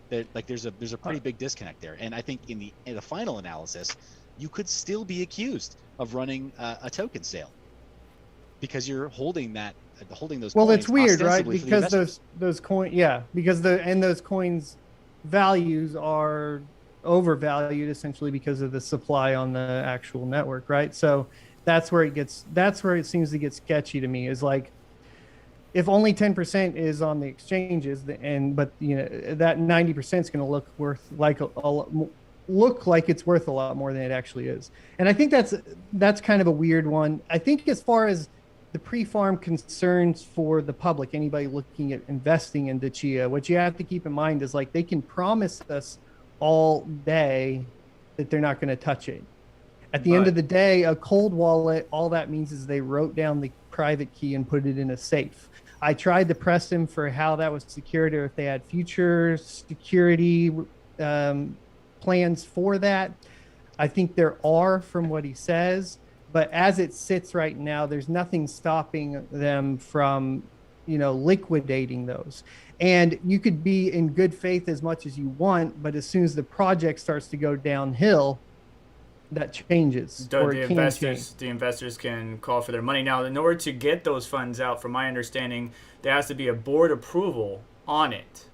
[SPEAKER 3] There's a pretty big disconnect there, and I think in the final analysis, you could still be accused of running a token sale because you're holding those.
[SPEAKER 2] Well,
[SPEAKER 3] coins
[SPEAKER 2] it's weird, right?
[SPEAKER 3] Because
[SPEAKER 2] those coins, because those coins values are overvalued essentially because of the supply on the actual network, right? So that's where it seems to get sketchy to me, is like, if only 10% is on the exchanges, but that 90% is going to look like it's worth a lot more than it actually is. And I think that's kind of a weird one. I think as far as the pre-farm concerns for the public, anybody looking at investing into Chia, what you have to keep in mind is, like, they can promise us all day that they're not going to touch it. At the end of the day, a cold wallet, all that means is they wrote down the private key and put it in a safe. I tried to press him for how that was secured, or if they had future security plans for that. I think there are, from what he says, but as it sits right now, there's nothing stopping them from, liquidating those. And you could be in good faith as much as you want, but as soon as the project starts to go downhill, that changes.
[SPEAKER 1] The investors can call for their money. Now, in order to get those funds out, from my understanding, there has to be a board approval on it.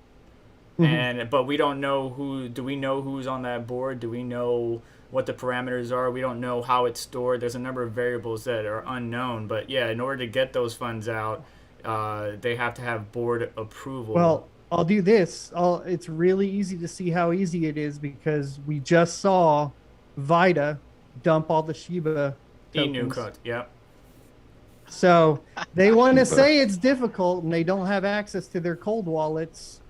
[SPEAKER 1] But we don't know who. Do we know who's on that board? Do we know what the parameters are. We don't know how it's stored. There's a number of variables that are unknown. But yeah, in order to get those funds out, they have to have board approval.
[SPEAKER 2] Well, I'll do this. It's really easy to see how easy it is because we just saw Vita dump all the Shiba
[SPEAKER 1] Inu
[SPEAKER 2] tokens.
[SPEAKER 1] cut. Yep.
[SPEAKER 2] So they want to say it's difficult and they don't have access to their cold wallets,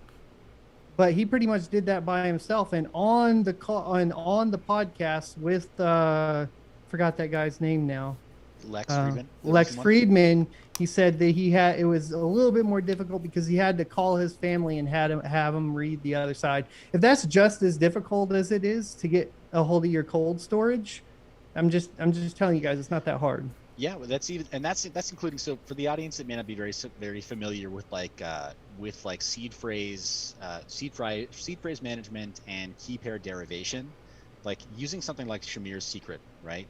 [SPEAKER 2] but he pretty much did that by himself. And on the podcast with forgot that guy's name now.
[SPEAKER 3] Lex Friedman.
[SPEAKER 2] Lex Friedman. He said that it was a little bit more difficult because he had to call his family and have him read the other side. If that's just as difficult as it is to get a hold of your cold storage, I'm just telling you guys, it's not that hard.
[SPEAKER 3] Yeah, well, that's including. So for the audience that may not be very familiar with seed phrase management and key pair derivation, like using something like Shamir's secret, right?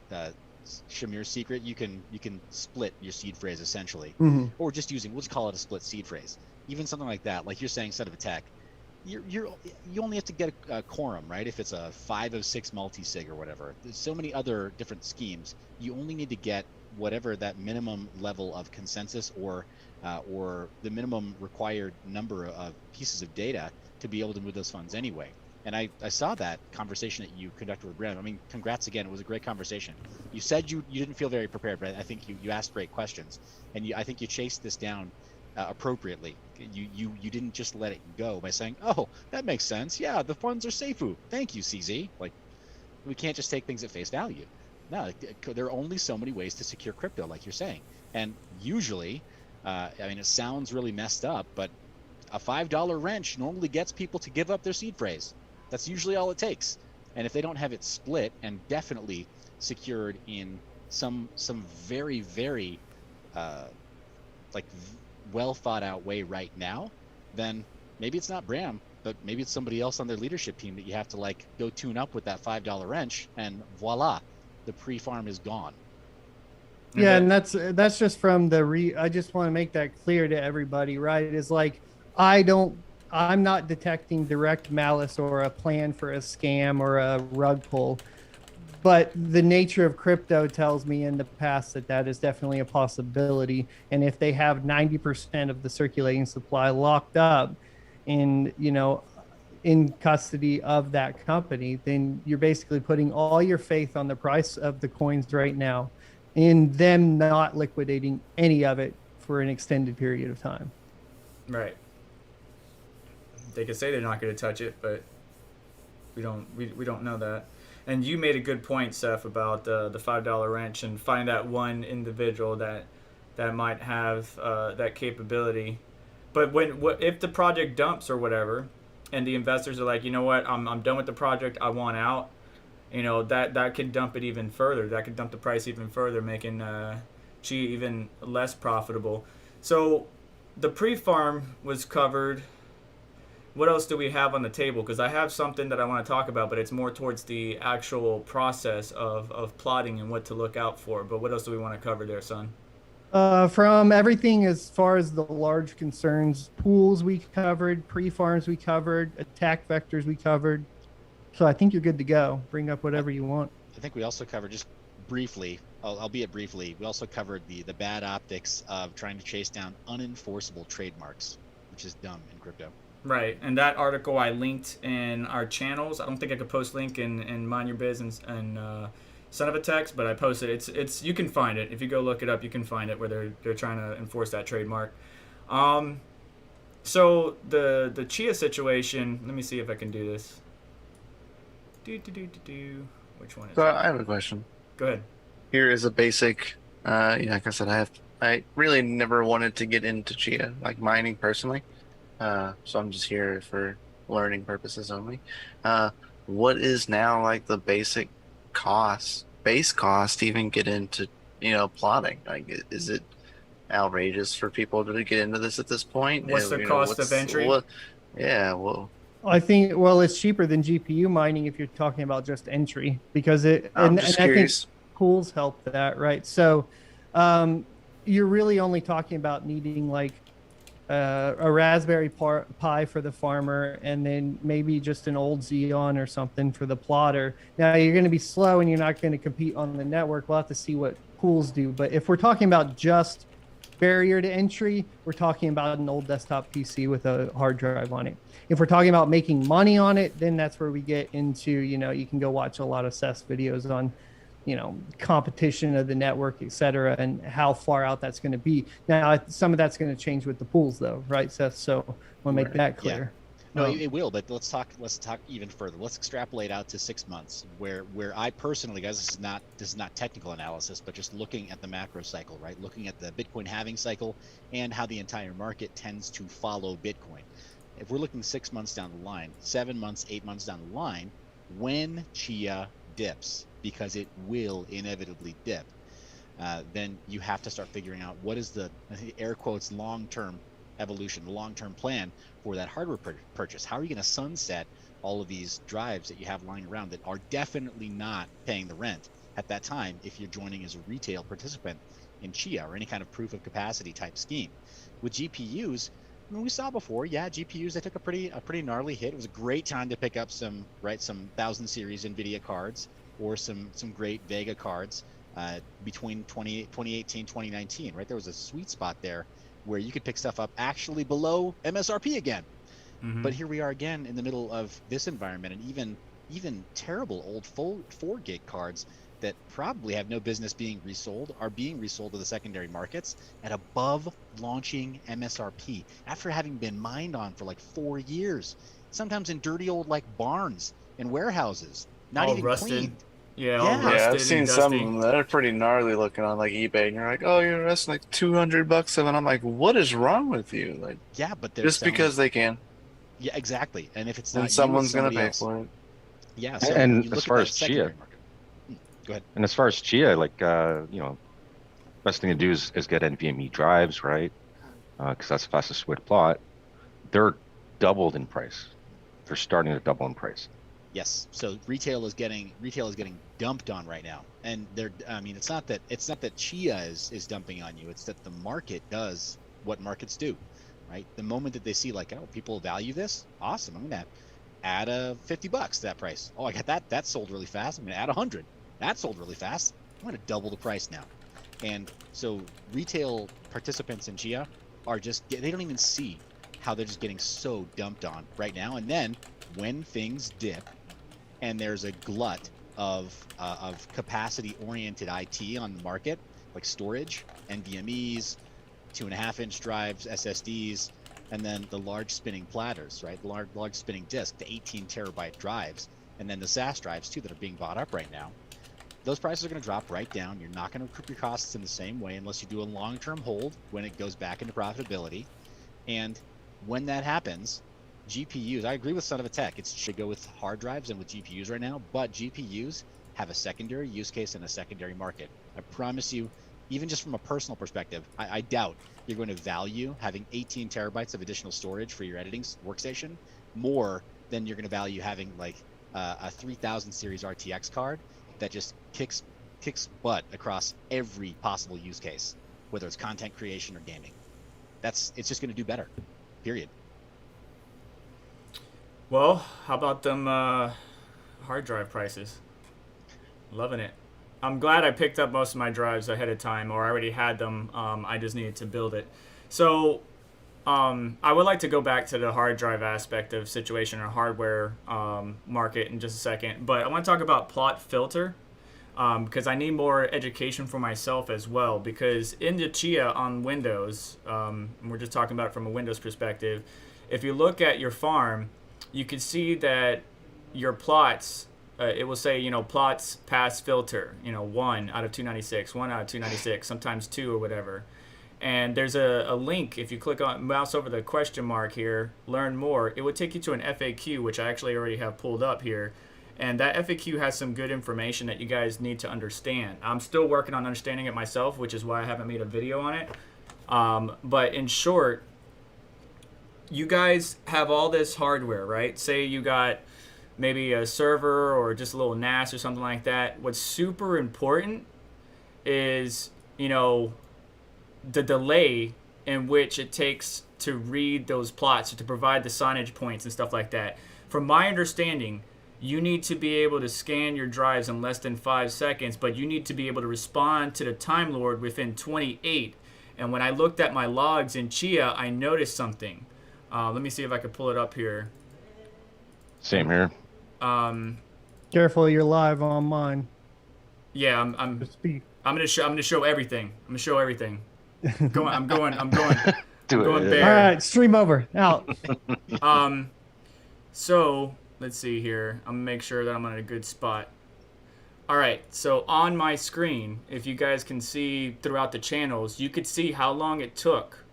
[SPEAKER 3] Shamir's secret, you can split your seed phrase essentially, or just we'll just call it a split seed phrase. Even something like that, like you're saying, set of attack, you only have to get a quorum, right? If it's a 5 of 6 multi-sig or whatever, there's so many other different schemes. You only need to get whatever that minimum level of consensus or the minimum required number of pieces of data to be able to move those funds anyway. And I saw that conversation that you conducted with Graham. I mean, congrats again. It was a great conversation. You said you didn't feel very prepared, but I think you asked great questions, and I think you chased this down appropriately. You didn't just let it go by saying, "Oh, that makes sense. Yeah, the funds are Seifu. Thank you, CZ." Like, we can't just take things at face value. No, there are only so many ways to secure crypto, like you're saying. And usually, I mean, it sounds really messed up, but a $5 wrench normally gets people to give up their seed phrase. That's usually all it takes. And if they don't have it split and definitely secured in some very, very well thought out way right now, then maybe it's not Bram, but maybe it's somebody else on their leadership team that you have to go tune up with that $5 wrench, and voila, the pre-farm is gone.
[SPEAKER 2] Yeah, and that's just from I just want to make that clear to everybody, right? It's like I'm not detecting direct malice or a plan for a scam or a rug pull, but the nature of crypto tells me in the past that is definitely a possibility. And if they have 90% of the circulating supply locked up in custody of that company, then you're basically putting all your faith on the price of the coins right now in them not liquidating any of it for an extended period of time.
[SPEAKER 1] Right. They could say they're not going to touch it, but we don't know that. And you made a good point, Seth, about the $5 wrench and find that one individual that might have that capability. But if the project dumps or whatever, and the investors are like, you know what, I'm done with the project, I want out, that could dump it even further. That could dump the price even further, making Chia even less profitable. So the pre-farm was covered. What else do we have on the table? Because I have something that I want to talk about, but it's more towards the actual process of plotting and what to look out for. But what else do we want to cover there, son?
[SPEAKER 2] From everything as far as the large concerns, pools we covered, pre-farms we covered, attack vectors we covered. So I think you're good to go. Bring up whatever you want.
[SPEAKER 3] I think we also covered, just briefly, albeit briefly, we also covered the bad optics of trying to chase down unenforceable trademarks, which is dumb in crypto.
[SPEAKER 1] Right, and that article I linked in our channels. I don't think I could post link in Mind Your Biz and Son of a Text, but I posted it's you can find it if you go look it up. You can find it where they're trying to enforce that trademark. So the Chia situation. Let me see if I can do this. Which one is?
[SPEAKER 4] So I have a question.
[SPEAKER 1] Go ahead.
[SPEAKER 4] Here is a basic. Like I said, I really never wanted to get into Chia, like mining personally. So I'm just here for learning purposes only. What is now like the base cost to even get into, plotting? Like, is it outrageous for people to get into this at this point?
[SPEAKER 1] What's the cost of entry?
[SPEAKER 2] I think, it's cheaper than GPU mining if you're talking about just entry, because
[SPEAKER 4] I'm just curious.
[SPEAKER 2] I think pools help that, right? So you're really only talking about needing like a Raspberry Pi for the farmer, and then maybe just an old Xeon or something for the plotter. Now you're going to be slow and you're not going to compete on the network. We'll have to see what pools do. But if we're talking about just barrier to entry, we're talking about an old desktop PC with a hard drive on it. If we're talking about making money on it, then that's where we get into, you can go watch a lot of CES videos on, competition of the network, et cetera, and how far out that's going to be. Now, some of that's going to change with the pools, though, right, Seth? So we'll make that clear.
[SPEAKER 3] Yeah. No, it will, but let's talk even further. Let's extrapolate out to 6 months, where I personally, guys, this is not technical analysis, but just looking at the macro cycle, right? Looking at the Bitcoin halving cycle and how the entire market tends to follow Bitcoin. If we're looking 6 months down the line, 7 months, 8 months down the line, when Chia dips, because it will inevitably dip, then you have to start figuring out what is the air quotes long-term evolution, the long-term plan for that hardware purchase. How are you going to sunset all of these drives that you have lying around that are definitely not paying the rent at that time if you're joining as a retail participant in Chia or any kind of proof of capacity type scheme? With GPUs, we saw before, GPUs, they took a pretty gnarly hit. It was a great time to pick up some 1000 series Nvidia cards or some great Vega cards between 2018, 2019, right? There was a sweet spot there where you could pick stuff up actually below MSRP again. Mm-hmm. But here we are again in the middle of this environment, and even terrible old 4 gig cards that probably have no business being resold are being resold to the secondary markets at above launching MSRP after having been mined on for like 4 years, sometimes in dirty old barns and warehouses, not even
[SPEAKER 1] rusted.
[SPEAKER 3] Cleaned.
[SPEAKER 1] Yeah,
[SPEAKER 4] I've seen some of them that are pretty gnarly looking on eBay, and you're like, oh, you're investing like $200 of it. I'm like, what is wrong with you?
[SPEAKER 3] But they're
[SPEAKER 4] just because they can.
[SPEAKER 3] Yeah, exactly. And if it's not,
[SPEAKER 4] and someone's gonna pay for it.
[SPEAKER 3] Yeah. So
[SPEAKER 5] and as far as Chia,
[SPEAKER 3] go ahead.
[SPEAKER 5] And as far as Chia, best thing to do is get NVMe drives, right? Because that's the fastest way to plot. They're doubled in price. They're starting to double in price.
[SPEAKER 3] Yes. So retail is getting dumped on right now, and it's not that Chia is dumping on you. It's that the market does what markets do, right? The moment that they see people value this, awesome. I'm gonna add a $50 to that price. Oh, I got that sold really fast. I'm gonna add 100. That sold really fast. I'm gonna double the price now. And so retail participants in Chia are they don't even see how they're just getting so dumped on right now. And then when things dip, and there's a glut of capacity-oriented IT on the market, like storage, NVMEs, 2.5-inch drives, SSDs, and then the large spinning platters, right? The large spinning disk, the 18 terabyte drives, and then the SAS drives too that are being bought up right now. Those prices are going to drop right down. You're not going to recoup your costs in the same way unless you do a long-term hold when it goes back into profitability. And when that happens, GPUs, I agree with Son of a Tech. It should go with hard drives and with GPUs right now, but GPUs have a secondary use case and a secondary market. I promise you, even just from a personal perspective, I doubt you're going to value having 18 terabytes of additional storage for your editing workstation more than you're going to value having a 3000 series RTX card that just kicks butt across every possible use case, whether it's content creation or gaming. It's just going to do better, period.
[SPEAKER 1] Well, how about them hard drive prices? Loving it. I'm glad I picked up most of my drives ahead of time, or I already had them. I just needed to build it. So I would like to go back to the hard drive aspect of situation or hardware market in just a second. But I want to talk about plot filter because I need more education for myself as well. Because in the Chia on Windows, and we're just talking about it from a Windows perspective, if you look at your farm, you can see that your plots, it will say, plots pass filter, 1 out of 296, 1 out of 296, sometimes 2 or whatever. And there's a link, if you click on, mouse over the question mark here, learn more, it would take you to an FAQ, which I actually already have pulled up here. And that FAQ has some good information that you guys need to understand. I'm still working on understanding it myself, which is why I haven't made a video on it. But in short, you guys have all this hardware, right? Say you got maybe a server or just a little NAS or something like that. What's super important is, the delay in which it takes to read those plots, to provide the signage points and stuff like that. From my understanding, you need to be able to scan your drives in less than 5 seconds, but you need to be able to respond to the Time Lord within 28. And when I looked at my logs in Chia, I noticed something. Let me see if I can pull it up here.
[SPEAKER 5] Same here.
[SPEAKER 2] Careful, you're live on mine.
[SPEAKER 1] Yeah, I'm gonna show everything. I'm gonna show everything. I'm going.
[SPEAKER 5] Do
[SPEAKER 1] I'm
[SPEAKER 5] it.
[SPEAKER 1] going
[SPEAKER 2] All
[SPEAKER 1] bare.
[SPEAKER 2] right, stream over. Out.
[SPEAKER 1] So let's see here. I'm gonna make sure that I'm on a good spot. All right. So on my screen, if you guys can see throughout the channels, you could see how long it took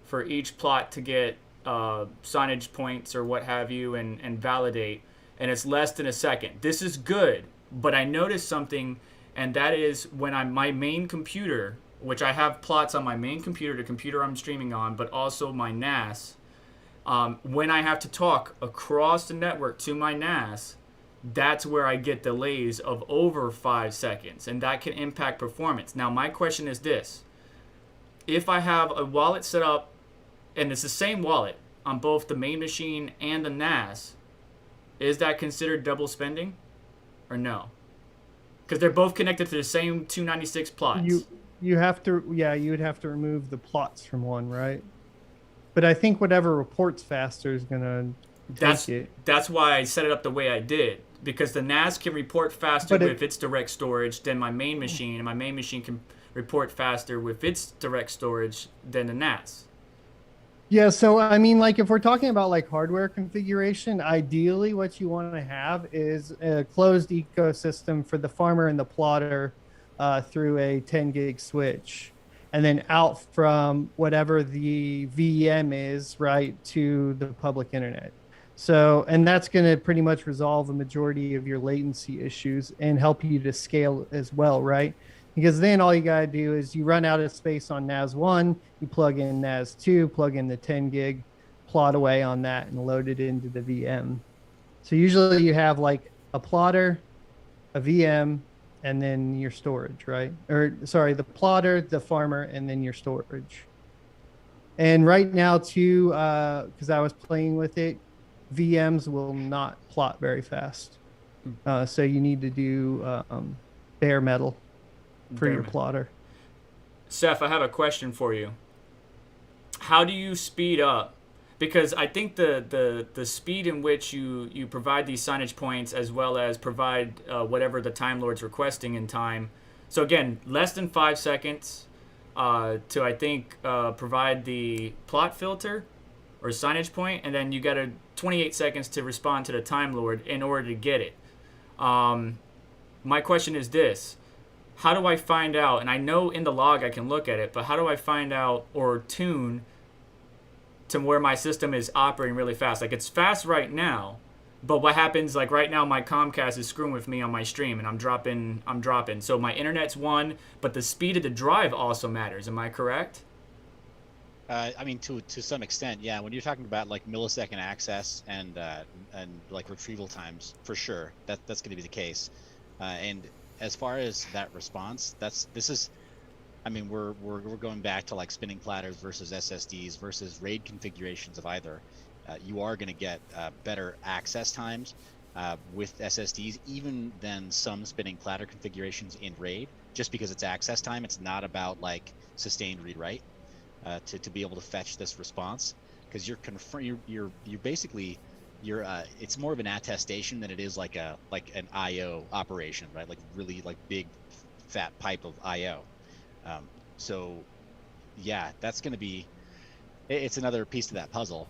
[SPEAKER 1] for each plot to get signage points or what have you, and validate. And it's less than a second. This is good, but I noticed something, and that is when my main computer, which I have plots on my main computer, the computer I'm streaming on, but also my NAS. When I have to talk across the network to my NAS, that's where I get delays of over 5 seconds, and that can impact performance. Now, my question is this. If I have a wallet set up, and it's the same wallet on both the main machine and the NAS, is that considered double spending or no? Because they're both connected to the same 296 plots.
[SPEAKER 2] You have to, you would have to remove the plots from one, right? But I think whatever reports faster is gonna take it.
[SPEAKER 1] That's why I set it up the way I did, because the NAS can report faster with its direct storage than my main machine, and my main machine can report faster with its direct storage than the NAS.
[SPEAKER 2] Yeah, so I mean, like if we're talking about like hardware configuration, ideally what you want to have is a closed ecosystem for the farmer and the plotter through a 10 gig switch, and then out from whatever the VM is, right, to the public internet. So, and that's going to pretty much resolve a majority of your latency issues and help you to scale as well, right? Because then all you got to do is you run out of space on NAS 1, you plug in NAS 2, plug in the 10 gig, plot away on that, and load it into the VM. So usually you have like a plotter, a VM, and then your storage, right? Or sorry, the plotter, the farmer, and then your storage. And right now too, because I was playing with it, VMs will not plot very fast. So you need to do bare metal for your plotter.
[SPEAKER 1] Seth, I have a question for you. How do you speed up? Because I think the speed in which you provide these signage points, as well as provide whatever the Time Lord's requesting in time. So again, less than 5 seconds to, I think, provide the plot filter or signage point, and then you got 28 seconds to respond to the Time Lord in order to get it. My question is this. How do I find out, and I know in the log I can look at it, but how do I find out or tune to where my system is operating really fast? Like, it's fast right now, but what happens, like right now my Comcast is screwing with me on my stream, and I'm dropping. So my internet's one, but the speed of the drive also matters. Am I correct?
[SPEAKER 3] I mean, to some extent, yeah. When you're talking about like millisecond access and like retrieval times, for sure, that's going to be the case. And as far as that response, I mean, we're going back to like spinning platters versus SSDs versus RAID configurations of either. You are going to get better access times with SSDs, even than some spinning platter configurations in RAID, just because it's access time. It's not about like sustained read write to be able to fetch this response, because you're basically it's more of an attestation than it is like an IO operation, right? Like really like big fat pipe of IO. So yeah, that's going to be, it's another piece to that puzzle.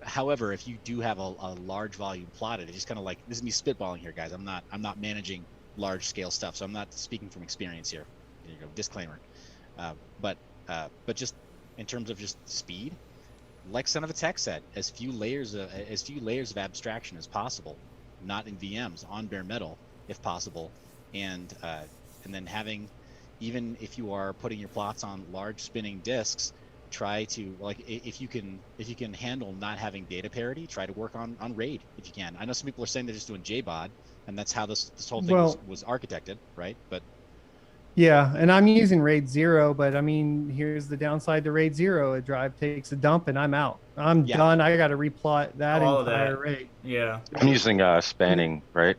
[SPEAKER 3] However, if you do have a large volume plotted, it's just kind of like, this is me spitballing here, guys. I'm not managing large scale stuff, so I'm not speaking from experience here. There you go, disclaimer. But just in terms of just speed, like Son of a Tech said, as few layers of abstraction as possible, not in VMs, on bare metal if possible, and then having, even if you are putting your plots on large spinning disks, try to, like, if you can handle not having data parity, try to work on RAID if you can. I know some people are saying they're just doing JBOD, and that's how this whole thing was architected, right? But
[SPEAKER 2] Yeah, and I'm using RAID 0, but I mean, here's the downside to RAID 0. A drive takes a dump and I'm out. I'm
[SPEAKER 3] Yeah.
[SPEAKER 2] done. I got to replot that
[SPEAKER 1] All of
[SPEAKER 2] entire
[SPEAKER 1] that.
[SPEAKER 2] RAID.
[SPEAKER 1] Yeah.
[SPEAKER 5] I'm using spanning, right?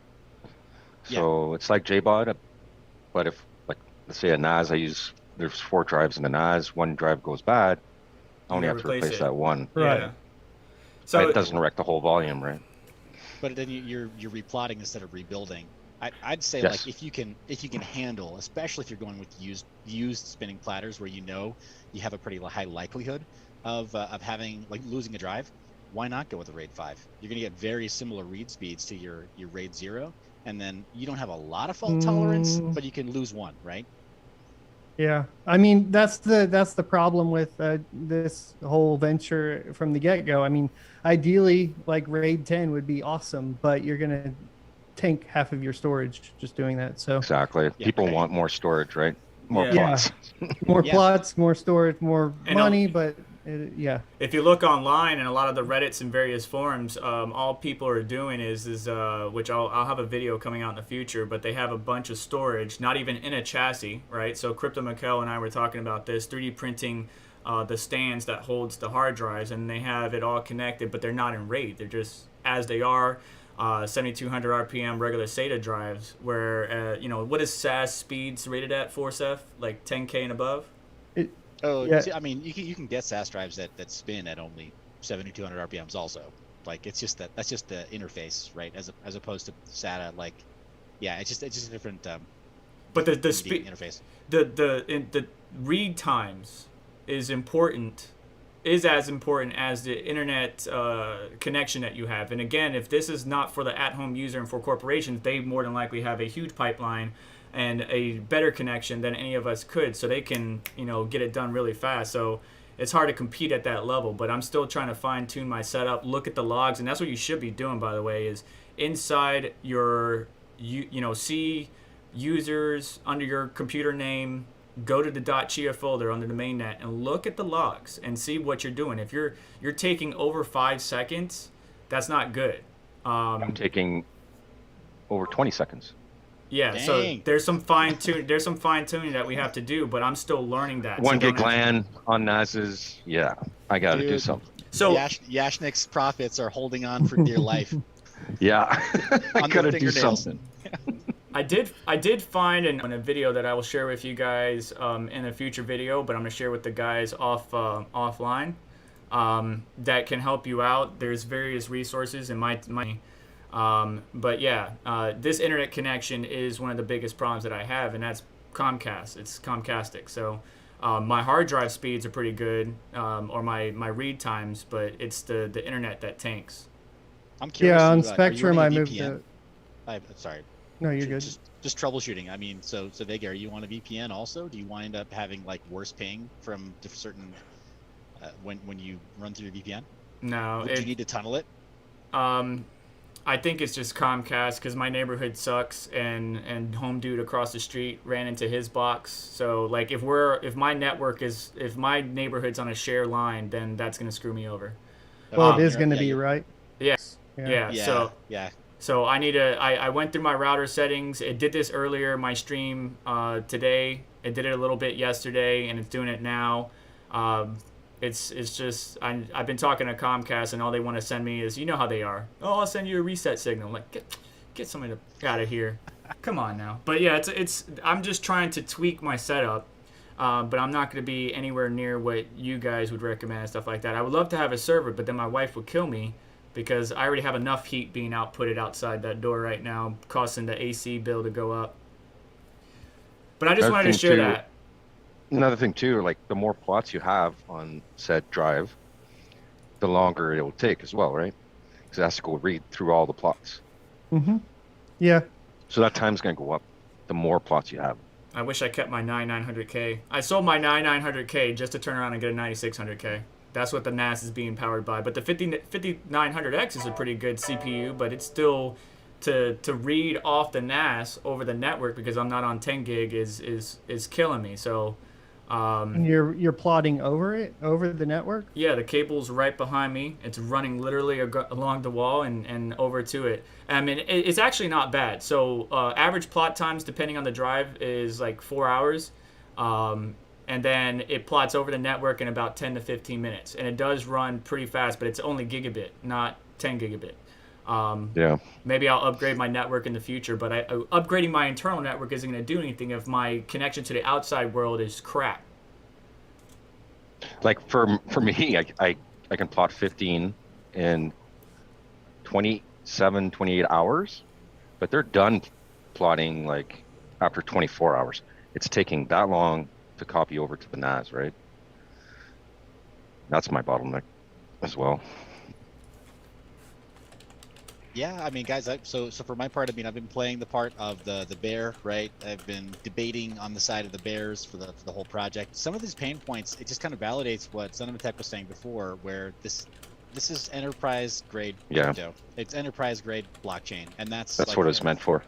[SPEAKER 3] Yeah.
[SPEAKER 5] So it's like JBOD, but if like let's say a NAS, there's 4 drives in the NAS. One drive goes bad, I
[SPEAKER 1] You
[SPEAKER 5] only
[SPEAKER 1] gotta
[SPEAKER 5] have to
[SPEAKER 1] replace
[SPEAKER 5] replace
[SPEAKER 1] it.
[SPEAKER 5] that one.
[SPEAKER 2] Right.
[SPEAKER 1] Yeah. So
[SPEAKER 5] It doesn't wreck the whole volume, right?
[SPEAKER 3] But then you're replotting instead of rebuilding. I'd say
[SPEAKER 5] Yes.
[SPEAKER 3] like if you can handle, especially if you're going with used spinning platters where you know you have a pretty high likelihood of having like losing a drive, why not go with a RAID 5? You're gonna get very similar read speeds to your RAID 0, and then you don't have a lot of fault tolerance, but you can lose one, right?
[SPEAKER 2] Yeah, I mean that's the problem with this whole venture from the get-go. I mean, ideally, like RAID 10 would be awesome, but you're gonna tank half of your storage just doing that. So
[SPEAKER 5] Exactly.
[SPEAKER 3] Yeah,
[SPEAKER 5] People
[SPEAKER 3] right.
[SPEAKER 5] want more storage, right? More
[SPEAKER 1] Yeah.
[SPEAKER 5] plots.
[SPEAKER 2] more
[SPEAKER 3] Yeah.
[SPEAKER 2] plots, more storage, more
[SPEAKER 1] And,
[SPEAKER 2] money, but yeah,
[SPEAKER 1] if you look online and a lot of the Reddits and various forums, all people are doing is which I'll have a video coming out in the future, but they have a bunch of storage, not even in a chassis, right? So Crypto Mikkel and I were talking about this, 3D printing the stands that holds the hard drives, and they have it all connected, but they're not in RAID. They're just as they are. 7200 RPM regular SATA drives, where what is SAS speeds rated at for Seth? Like 10K and above?
[SPEAKER 3] Oh,
[SPEAKER 2] Yeah.
[SPEAKER 3] see, I mean, you can get SAS drives that spin at only 7,200 RPMs also. Like that's just the interface, right? As opposed to SATA, like, yeah, it's just a different
[SPEAKER 1] But the
[SPEAKER 3] different
[SPEAKER 1] speed,
[SPEAKER 3] interface.
[SPEAKER 1] the read times is as important as the internet connection that you have. And again, if this is not for the at-home user and for corporations, they more than likely have a huge pipeline and a better connection than any of us could, so they can get it done really fast. So it's hard to compete at that level, but I'm still trying to fine-tune my setup, look at the logs, and that's what you should be doing, by the way, is inside your see users under your computer name, go to the .chia folder under the mainnet and look at the logs and see what you're doing. If you're taking over 5 seconds, that's not good.
[SPEAKER 5] I'm taking over 20 seconds.
[SPEAKER 1] Yeah, so
[SPEAKER 3] Dang.
[SPEAKER 1] there's some fine tuning that we have to do, but I'm still learning that.
[SPEAKER 5] 1
[SPEAKER 1] So
[SPEAKER 5] gig
[SPEAKER 1] don't-
[SPEAKER 5] LAN on NASs. Yeah, I got to do
[SPEAKER 3] Dude.
[SPEAKER 5] something.
[SPEAKER 1] So
[SPEAKER 3] Yashnik's profits are holding on for dear life.
[SPEAKER 5] Yeah, I
[SPEAKER 3] On
[SPEAKER 5] got
[SPEAKER 3] the
[SPEAKER 5] to do
[SPEAKER 3] fingernails.
[SPEAKER 5] something.
[SPEAKER 1] I did find in a video that I will share with you guys in a future video, but I'm gonna share with the guys offline that can help you out. There's various resources in my but yeah, this internet connection is one of the biggest problems that I have, and that's Comcast. It's Comcastic. So my hard drive speeds are pretty good, or my read times, but it's the internet that tanks.
[SPEAKER 3] I'm curious.
[SPEAKER 2] yeah. On
[SPEAKER 3] are you
[SPEAKER 2] Spectrum, I
[SPEAKER 3] running a
[SPEAKER 2] moved
[SPEAKER 3] VPN?
[SPEAKER 2] to.
[SPEAKER 3] Sorry.
[SPEAKER 2] No, you're good.
[SPEAKER 3] Just troubleshooting. I mean, so Vega, are you on a VPN also? Do you wind up having like worse ping from certain when you run through your VPN?
[SPEAKER 1] No,
[SPEAKER 3] Do you need to tunnel it?
[SPEAKER 1] I think it's just Comcast because my neighborhood sucks, and home dude across the street ran into his box. So like if my neighborhood's on a share line, then that's gonna screw me over.
[SPEAKER 2] Well, it is
[SPEAKER 3] You're-
[SPEAKER 2] going to
[SPEAKER 3] yeah,
[SPEAKER 2] be
[SPEAKER 3] you-
[SPEAKER 2] right.
[SPEAKER 1] Yeah.
[SPEAKER 2] Yeah.
[SPEAKER 1] Yeah.
[SPEAKER 3] Yeah.
[SPEAKER 1] So I need I went through my router settings. It did this earlier, my stream today. It did it a little bit yesterday, and it's doing it now. It's just I've been talking to Comcast, and all they want to send me is, you know how they are. Oh, I'll send you a reset signal. I'm like, get somebody out of here. Come on now. But yeah, it's I'm just trying to tweak my setup. But I'm not going to be anywhere near what you guys would recommend and stuff like that. I would love to have a server, but then my wife would kill me because I already have enough heat being outputted outside that door right now, causing the AC bill to go up. But I just
[SPEAKER 5] Another
[SPEAKER 1] wanted to
[SPEAKER 5] thing
[SPEAKER 1] share
[SPEAKER 5] too-
[SPEAKER 1] that.
[SPEAKER 5] Another thing too, like the more plots you have on said drive, the longer it will take as well, right? Because it has to go read through all the plots.
[SPEAKER 2] Mm-hmm. Yeah.
[SPEAKER 5] So that time's going to go up the more plots you have.
[SPEAKER 1] I wish I kept my 9900K. I sold my 9900K just to turn around and get a 9600K. That's what the NAS is being powered by. But the 5900X is a pretty good CPU, but it's still to read off the NAS over the network because I'm not on 10 gig is killing me. So
[SPEAKER 2] And you're plotting over the network?
[SPEAKER 1] Yeah, the cable's right behind me. It's running literally along the wall and over to it. I mean, it's actually not bad. So average plot times, depending on the drive, is like 4 hours. And then it plots over the network in about 10 to 15 minutes. And it does run pretty fast, but it's only gigabit, not 10 gigabit.
[SPEAKER 5] Yeah.
[SPEAKER 1] Maybe I'll upgrade my network in the future, but upgrading my internal network isn't going to do anything if my connection to the outside world is crap.
[SPEAKER 5] Like for me, I can plot 15 in 27, 28 hours, but they're done plotting like after 24 hours. It's taking that long to copy over to the NAS, right? That's my bottleneck as well.
[SPEAKER 3] Yeah, I mean, guys, so for my part, I mean, I've been playing the part of the bear, right? I've been debating on the side of the bears for the whole project. Some of these pain points, it just kind of validates what Tech was saying before, where this is enterprise grade crypto. It's enterprise grade blockchain, and that's like,
[SPEAKER 5] what it's meant for.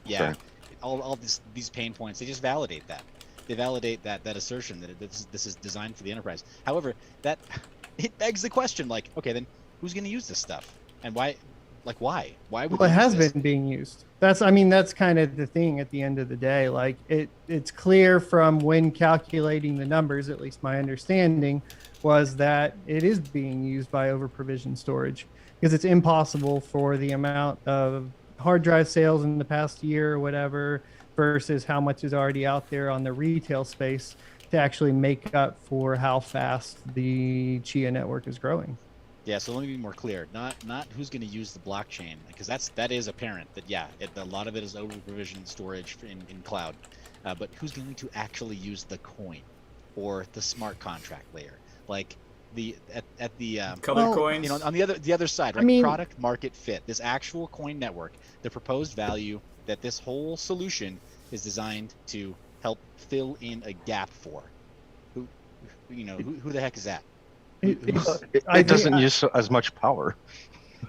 [SPEAKER 3] Yeah, all these pain points, they just validate that. They validate that assertion that this is designed for the enterprise. However, it begs the question, like, okay, then who's going to use this stuff, and why? Like, why? Why would
[SPEAKER 2] it has been being used. That's kind of the thing at the end of the day. Like, it's clear from when calculating the numbers, at least my understanding was that it is being used by over provisioned storage, because it's impossible for the amount of hard drive sales in the past year or whatever versus how much is already out there on the retail space to actually make up for how fast the Chia network is growing.
[SPEAKER 3] Yeah, so let me be more clear. Not who's going to use the blockchain, because that is apparent that a lot of it is over provisioned storage in cloud, but who's going to actually use the coin or the smart contract layer, like at the
[SPEAKER 1] color coins.
[SPEAKER 3] You know, on the other side, right? I mean, product market fit. This actual coin network, the proposed value that this whole solution is designed to help fill in a gap for. Who the heck is that?
[SPEAKER 5] It doesn't use as much power.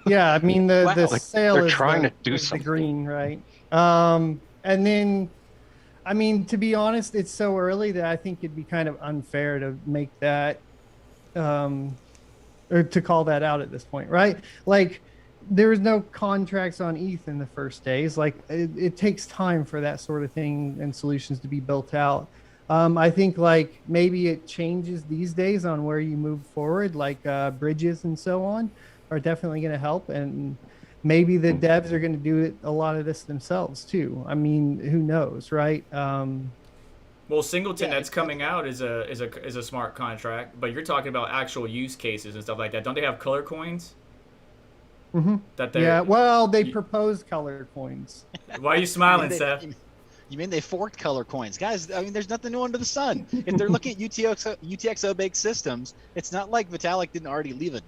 [SPEAKER 2] Yeah, I mean the sale
[SPEAKER 5] they're
[SPEAKER 2] is
[SPEAKER 5] trying to do something.
[SPEAKER 2] The green, right? And then, I mean, to be honest, it's so early that I think it'd be kind of unfair to make that, or to call that out at this point, right? Like, there was no contracts on ETH in the first days. Like, it takes time for that sort of thing and solutions to be built out. I think like maybe it changes these days on where you move forward, like bridges and so on are definitely going to help. And maybe the devs are going to do a lot of this themselves too. I mean, who knows, right?
[SPEAKER 1] Well, Singleton that's coming out is a smart contract, but you're talking about actual use cases and stuff like that. Don't they have color coins?
[SPEAKER 2] Mm-hmm. Well, they proposed color coins.
[SPEAKER 1] Why are you smiling, Seth?
[SPEAKER 3] You mean they forked color coins? Guys, I mean, there's nothing new under the sun. If they're looking at UTXO-based systems, it's not like Vitalik didn't already leave a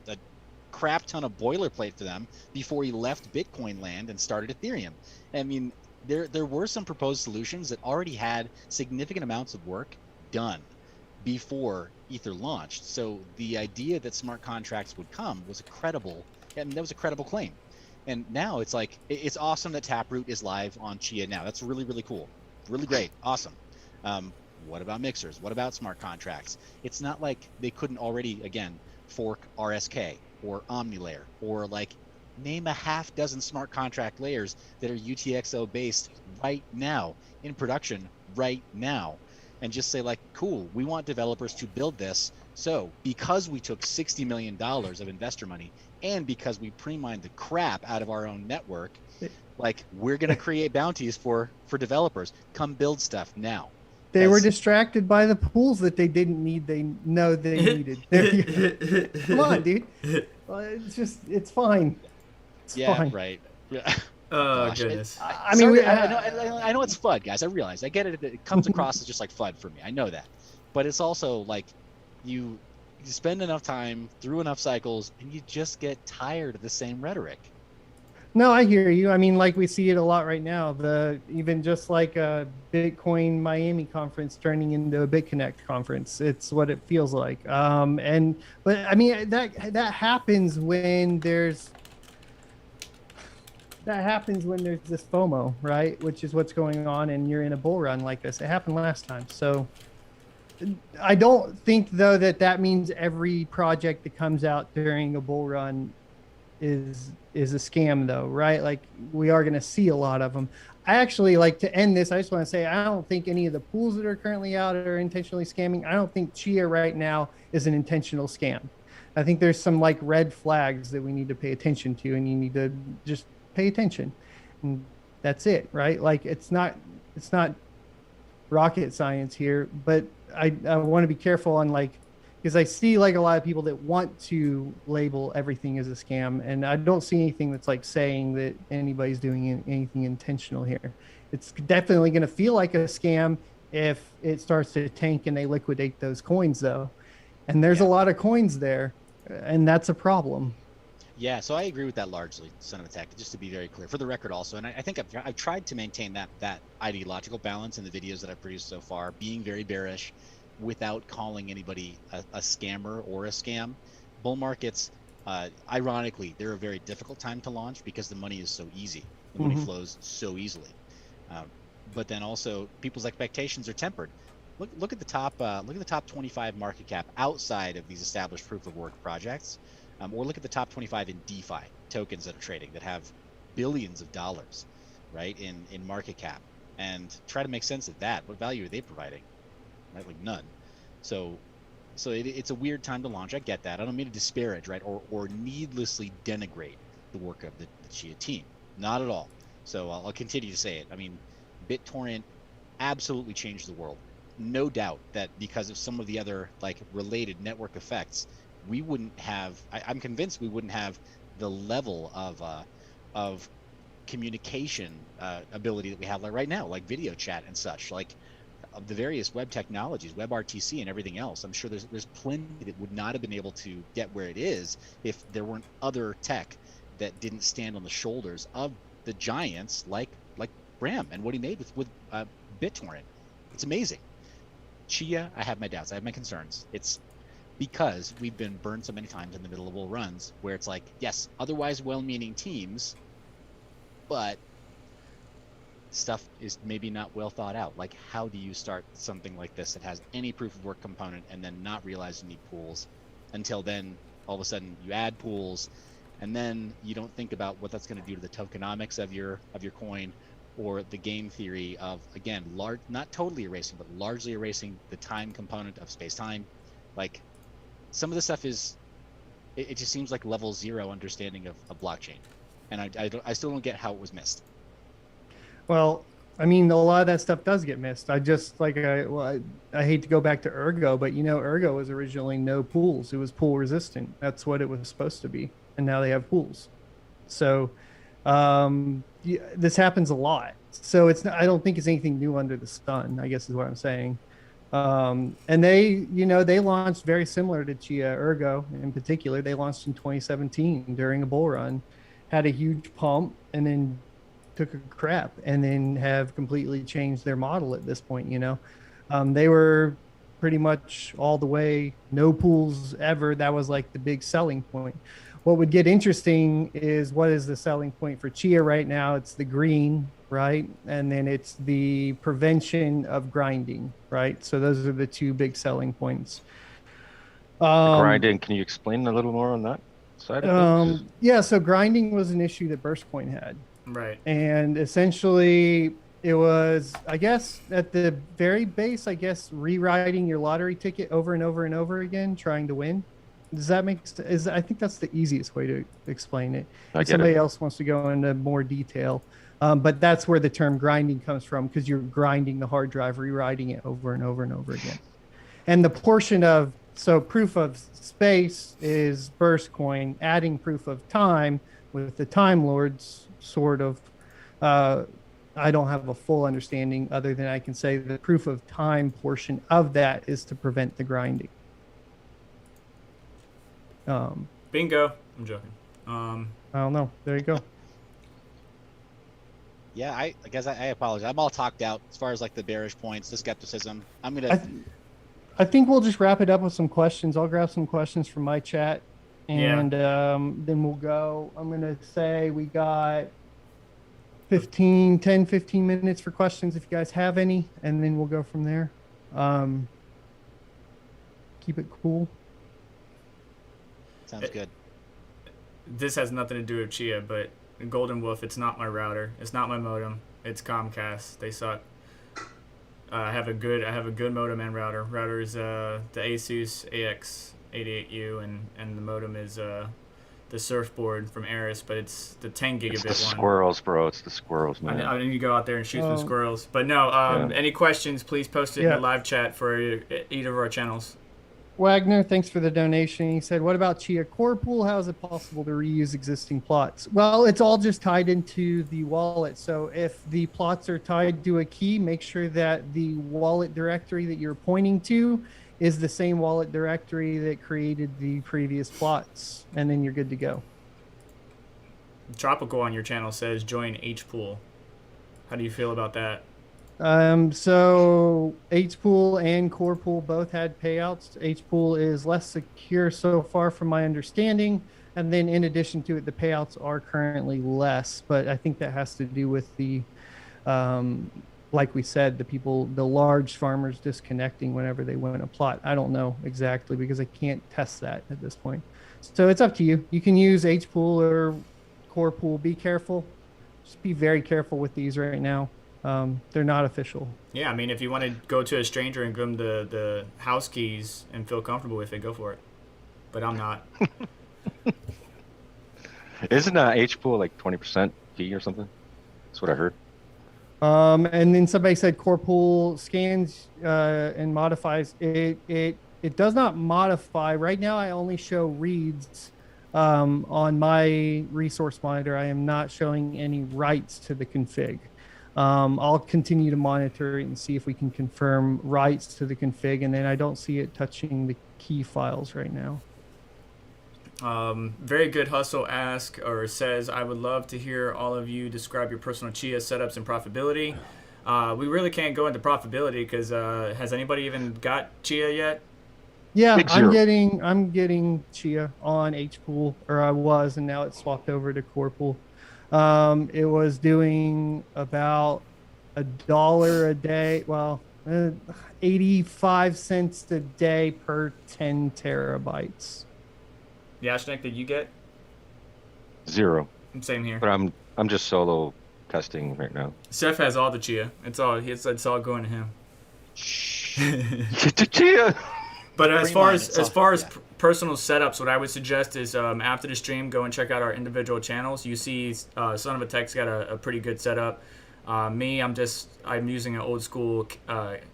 [SPEAKER 3] crap ton of boilerplate for them before he left Bitcoin land and started Ethereum. I mean, there were some proposed solutions that already had significant amounts of work done before Ether launched. So the idea that smart contracts would come was that was a credible claim. And now it's like, it's awesome that Taproot is live on Chia now. That's really, really cool. Really great. Awesome. What about mixers? What about smart contracts? It's not like they couldn't already, again, fork RSK or OmniLayer, or like name a half dozen smart contract layers that are UTXO based right now in production right now, and just say like, cool, we want developers to build this. So because we took $60 million of investor money, and because we pre-mined the crap out of our own network, like, we're going to create bounties for developers. Come build stuff now.
[SPEAKER 2] They were distracted by the pools that they didn't need. They know they needed. Come on, dude. It's fine. It's fine.
[SPEAKER 3] Right. Yeah.
[SPEAKER 1] Oh, goodness.
[SPEAKER 3] I mean, I know it's FUD, guys. I realize. I get it. It comes across as just like FUD for me. I know that. But it's also like you spend enough time through enough cycles and you just get tired of the same rhetoric.
[SPEAKER 2] No, I hear you. I mean, like, we see it a lot right now. Even just like a Bitcoin Miami conference turning into a BitConnect conference. It's what it feels like. But I mean, that happens when there's this FOMO, right? Which is what's going on, and you're in a bull run like this. It happened last time. So I don't think though that means every project that comes out during a bull run is a scam though, right? Like we are going to see a lot of them. I actually like to end this. I just want to say I don't think any of the pools that are currently out are intentionally scamming. I don't think Chia right now is an intentional scam. I think there's some like red flags that we need to pay attention to, and you need to just pay attention. And that's it, right? Like it's not rocket science here, but I want to be careful on like, because I see like a lot of people that want to label everything as a scam, and I don't see anything that's like saying that anybody's doing anything intentional here. It's definitely going to feel like a scam if it starts to tank and they liquidate those coins though. And there's a lot of coins there, and that's a problem.
[SPEAKER 3] Yeah, so I agree with that largely, Son of a Tech, just to be very clear. For the record also, and I think I've tried to maintain that ideological balance in the videos that I've produced so far, being very bearish without calling anybody a scammer or a scam. Bull markets, ironically, they're a very difficult time to launch because the money is so easy. The money flows so easily. But then also people's expectations are tempered. Look at the top 25 market cap outside of these established proof of work projects. Or look at the top 25 in DeFi tokens that are trading that have billions of dollars, right, in market cap, and try to make sense of that. What value are they providing? Right, like none. So it's a weird time to launch. I get that. I don't mean to disparage, right, or needlessly denigrate the work of the Chia team. Not at all. So I'll continue to say it. I mean, BitTorrent absolutely changed the world. No doubt that because of some of the other like related network effects, we wouldn't have, I'm convinced we wouldn't have the level of communication ability that we have like right now, like video chat and such, like of the various web technologies, WebRTC and everything else. I'm sure there's plenty that would not have been able to get where it is if there weren't other tech that didn't stand on the shoulders of the giants like Bram and what he made with BitTorrent. It's amazing. Chia, I have my doubts. I have my concerns. It's because we've been burned so many times in the middle of bull runs where it's like, yes, otherwise well-meaning teams, but stuff is maybe not well thought out. Like, how do you start something like this that has any proof of work component and then not realize you need pools until then all of a sudden you add pools and then you don't think about what that's going to do to the tokenomics of your coin or the game theory of, again, not totally erasing, but largely erasing the time component of space-time. Like, some of the stuff is, it just seems like level 0 understanding of blockchain. And I still don't get how it was missed.
[SPEAKER 2] Well, I mean, a lot of that stuff does get missed. I just like, I hate to go back to Ergo, but you know, Ergo was originally no pools. It was pool resistant. That's what it was supposed to be. And now they have pools. So this happens a lot. So it's not, I don't think it's anything new under the sun, I guess is what I'm saying. And they launched very similar to Chia. Ergo in particular. They launched in 2017 during a bull run, had a huge pump, and then took a crap, and then have completely changed their model at this point. They were pretty much all the way no pools ever. That was like the big selling point. What would get interesting is what is the selling point for Chia right now? It's the green, right? And then it's the prevention of grinding, right? So those are the two big selling points.
[SPEAKER 5] Grinding, can you explain a little more on that side of things?
[SPEAKER 2] Yeah, so grinding was an issue that Burstcoin had.
[SPEAKER 1] Right.
[SPEAKER 2] And essentially it was, I guess, at the very base, rewriting your lottery ticket over and over and over again, trying to win. Does that make sense? I think that's the easiest way to explain it. If somebody else wants to go into more detail. But that's where the term grinding comes from, because you're grinding the hard drive, rewriting it over and over and over again. And the portion of, so proof of space is Burstcoin, adding proof of time with the Time Lords, sort of. I don't have a full understanding other than I can say the proof of time portion of that is to prevent the grinding.
[SPEAKER 1] Bingo. I'm joking.
[SPEAKER 2] I don't know. There you go.
[SPEAKER 3] Yeah, I guess I apologize. I'm all talked out as far as like the bearish points, the skepticism.
[SPEAKER 2] I think we'll just wrap it up with some questions. I'll grab some questions from my chat, and then we'll go. I'm going to say we got 10, 15 minutes for questions if you guys have any, and then we'll go from there. keep it cool.
[SPEAKER 3] Sounds good.
[SPEAKER 1] This has nothing to do with Chia, but Golden Wolf, it's not my router. It's not my modem. It's Comcast. They suck. I have a good modem and router. Router is the Asus AX88U, and the modem is the surfboard from Aris, but it's the 10 gigabit
[SPEAKER 5] It's the
[SPEAKER 1] one.
[SPEAKER 5] squirrels, bro. It's the squirrels, man.
[SPEAKER 1] I need to go out there and shoot some squirrels. But no, any questions, please post it in the live chat for either of our channels.
[SPEAKER 2] Wagner, thanks for the donation. He said, what about Chia Core Pool? How is it possible to reuse existing plots? Well, it's all just tied into the wallet. So if the plots are tied to a key, make sure that the wallet directory that you're pointing to is the same wallet directory that created the previous plots, and then you're good to go.
[SPEAKER 1] Tropical on your channel says join H-Pool. How do you feel about that?
[SPEAKER 2] So H-Pool and Core Pool both had payouts. H-Pool is less secure so far from my understanding. And then in addition to it, the payouts are currently less, but I think that has to do with the, like we said, the large farmers disconnecting whenever they win a plot. I don't know exactly because I can't test that at this point. So it's up to you. You can use H-Pool or Core Pool. Be careful. Just be very careful with these right now. They're not official.
[SPEAKER 1] Yeah, I mean, if you want to go to a stranger and give them the house keys and feel comfortable with it, go for it. But I'm not.
[SPEAKER 5] Isn't H-Pool like 20% fee or something? That's what I heard.
[SPEAKER 2] And then somebody said Core Pool scans and modifies. It does not modify. Right now, I only show reads on my resource monitor. I am not showing any writes to the config. I'll continue to monitor it and see if we can confirm writes to the config, and then I don't see it touching the key files right now.
[SPEAKER 1] Very good hustle says, I would love to hear all of you describe your personal Chia setups and profitability. We really can't go into profitability because has anybody even got Chia yet?
[SPEAKER 2] Yeah, I'm getting Chia on H-Pool, or I was, and now it's swapped over to Core Pool. It was doing about $1 a day. Well, 85 cents a day per 10 terabytes.
[SPEAKER 1] Yashnik, did you get?
[SPEAKER 5] 0.
[SPEAKER 1] Same here.
[SPEAKER 5] But I'm just solo testing right now.
[SPEAKER 1] Seth has all the Chia. It's all going to him.
[SPEAKER 5] Chia.
[SPEAKER 1] But as far as personal setups, what I would suggest is after the stream, go and check out our individual channels. You see, Son of a Tech's got a pretty good setup. I'm using an old school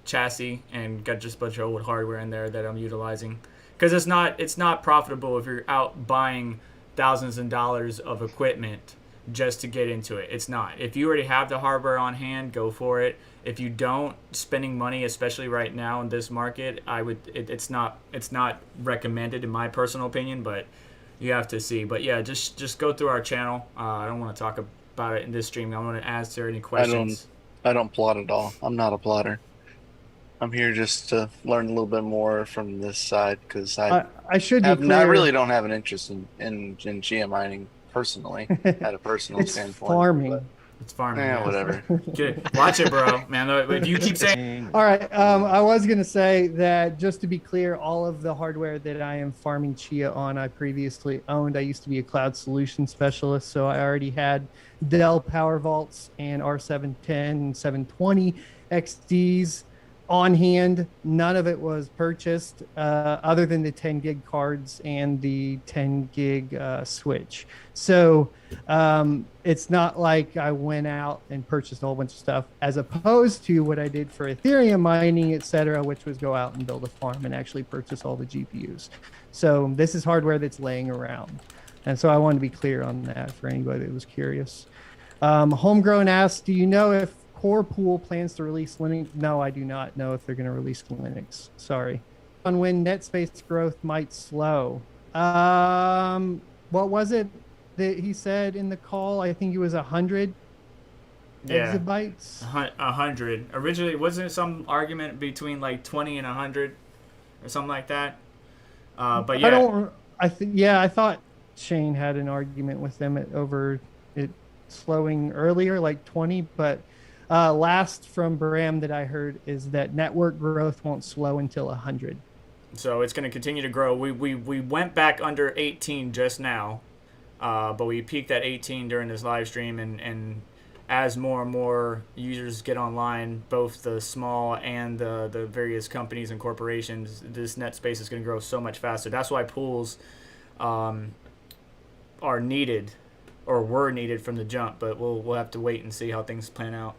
[SPEAKER 1] chassis and got just a bunch of old hardware in there that I'm utilizing. Because it's not profitable if you're out buying thousands of dollars of equipment just to get into it. It's not. If you already have the hardware on hand, go for it. If you don't, spending money, especially right now in this market, it's not recommended in my personal opinion, but you have to see. But yeah, just go through our channel. I don't want to talk about it in this stream. I want to answer any questions.
[SPEAKER 4] I don't plot at all. I'm not a plotter. I'm here just to learn a little bit more from this side because I really don't have an interest in Chia mining personally at a personal standpoint.
[SPEAKER 2] Farming.
[SPEAKER 1] It's farming.
[SPEAKER 4] Yeah, whatever.
[SPEAKER 1] Watch it, bro. Man, if you keep saying...
[SPEAKER 2] All right. I was going to say that just to be clear, all of the hardware that I am farming Chia on, I previously owned. I used to be a cloud solution specialist, so I already had Dell Power Vaults and R710 and 720 XDs on hand. None of it was purchased other than the 10 gig cards and the 10 gig switch. So it's not like I went out and purchased a whole bunch of stuff as opposed to what I did for Ethereum mining, etc., which was go out and build a farm and actually purchase all the GPUs. So this is hardware that's laying around. And so I wanted to be clear on that for anybody that was curious. Homegrown asks, do you know if Core Pool plans to release Linux? No, I do not know if they're going to release Linux. Sorry. On when net space growth might slow. What was it that he said in the call? I think it was 100 exabytes.
[SPEAKER 1] 100. Originally, wasn't it some argument between like 20 and 100 or something like that? But yeah.
[SPEAKER 2] I thought Shane had an argument with them over it slowing earlier, like 20, but last from Bram that I heard is that network growth won't slow until 100.
[SPEAKER 1] So it's going to continue to grow. We went back under 18 just now, but we peaked at 18 during this live stream, and as more and more users get online, both the small and the various companies and corporations, this net space is going to grow so much faster. That's why pools are needed, or were needed from the jump, but we'll have to wait and see how things plan out.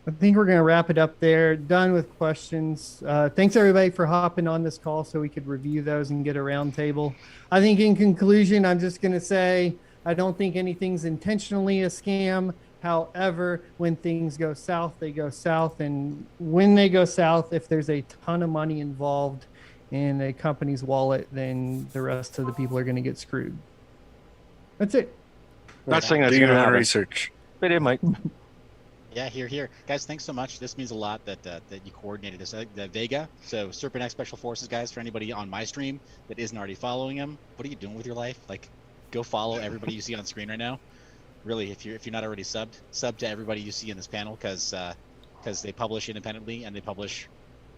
[SPEAKER 2] I think we're going to wrap it up there. Done with questions. Thanks everybody for hopping on this call so we could review those and get a roundtable. I think in conclusion, I'm just going to say, I don't think anything's intentionally a scam. However, when things go south, they go south. And when they go south, if there's a ton of money involved in a company's wallet, then the rest of the people are going to get screwed. That's it.
[SPEAKER 5] Not saying that's
[SPEAKER 4] Do
[SPEAKER 5] going
[SPEAKER 4] your
[SPEAKER 5] to
[SPEAKER 4] own
[SPEAKER 5] happen.
[SPEAKER 4] research.
[SPEAKER 5] But it might.
[SPEAKER 3] Yeah, here, guys. Thanks so much. This means a lot that you coordinated this. The Vega, so Serpent X Special Forces, guys. For anybody on my stream that isn't already following him, what are you doing with your life? Like, go follow everybody you see on screen right now. Really, if you're not already sub to everybody you see in this panel, because they publish independently and they publish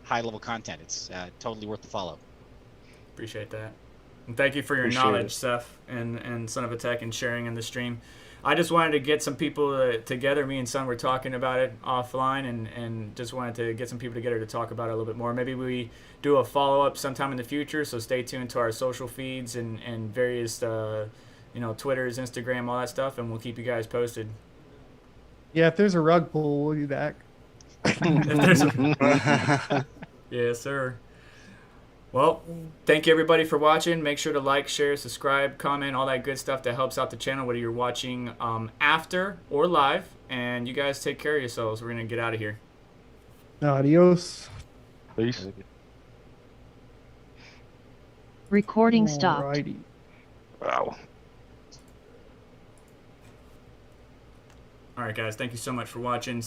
[SPEAKER 3] high level content. It's totally worth the follow.
[SPEAKER 1] Appreciate that. And thank you for your
[SPEAKER 4] Appreciate
[SPEAKER 1] knowledge,
[SPEAKER 4] it.
[SPEAKER 1] Seth, and Son of a Tech, and sharing in the stream. I just wanted to get some people together. Me and Son were talking about it offline, and just wanted to get some people together to talk about it a little bit more. Maybe we do a follow-up sometime in the future, so stay tuned to our social feeds and various, Twitters, Instagram, all that stuff, and we'll keep you guys posted.
[SPEAKER 2] Yeah, if there's a rug pull, we'll be back.
[SPEAKER 1] Yes, sir. Well, thank you everybody for watching. Make sure to like, share, subscribe, comment, all that good stuff that helps out the channel, whether you're watching after or live. And you guys take care of yourselves. We're going to get out of here.
[SPEAKER 2] Adios.
[SPEAKER 5] Peace.
[SPEAKER 6] Recording stopped.
[SPEAKER 2] Alrighty.
[SPEAKER 5] Wow.
[SPEAKER 1] All right, guys. Thank you so much for watching.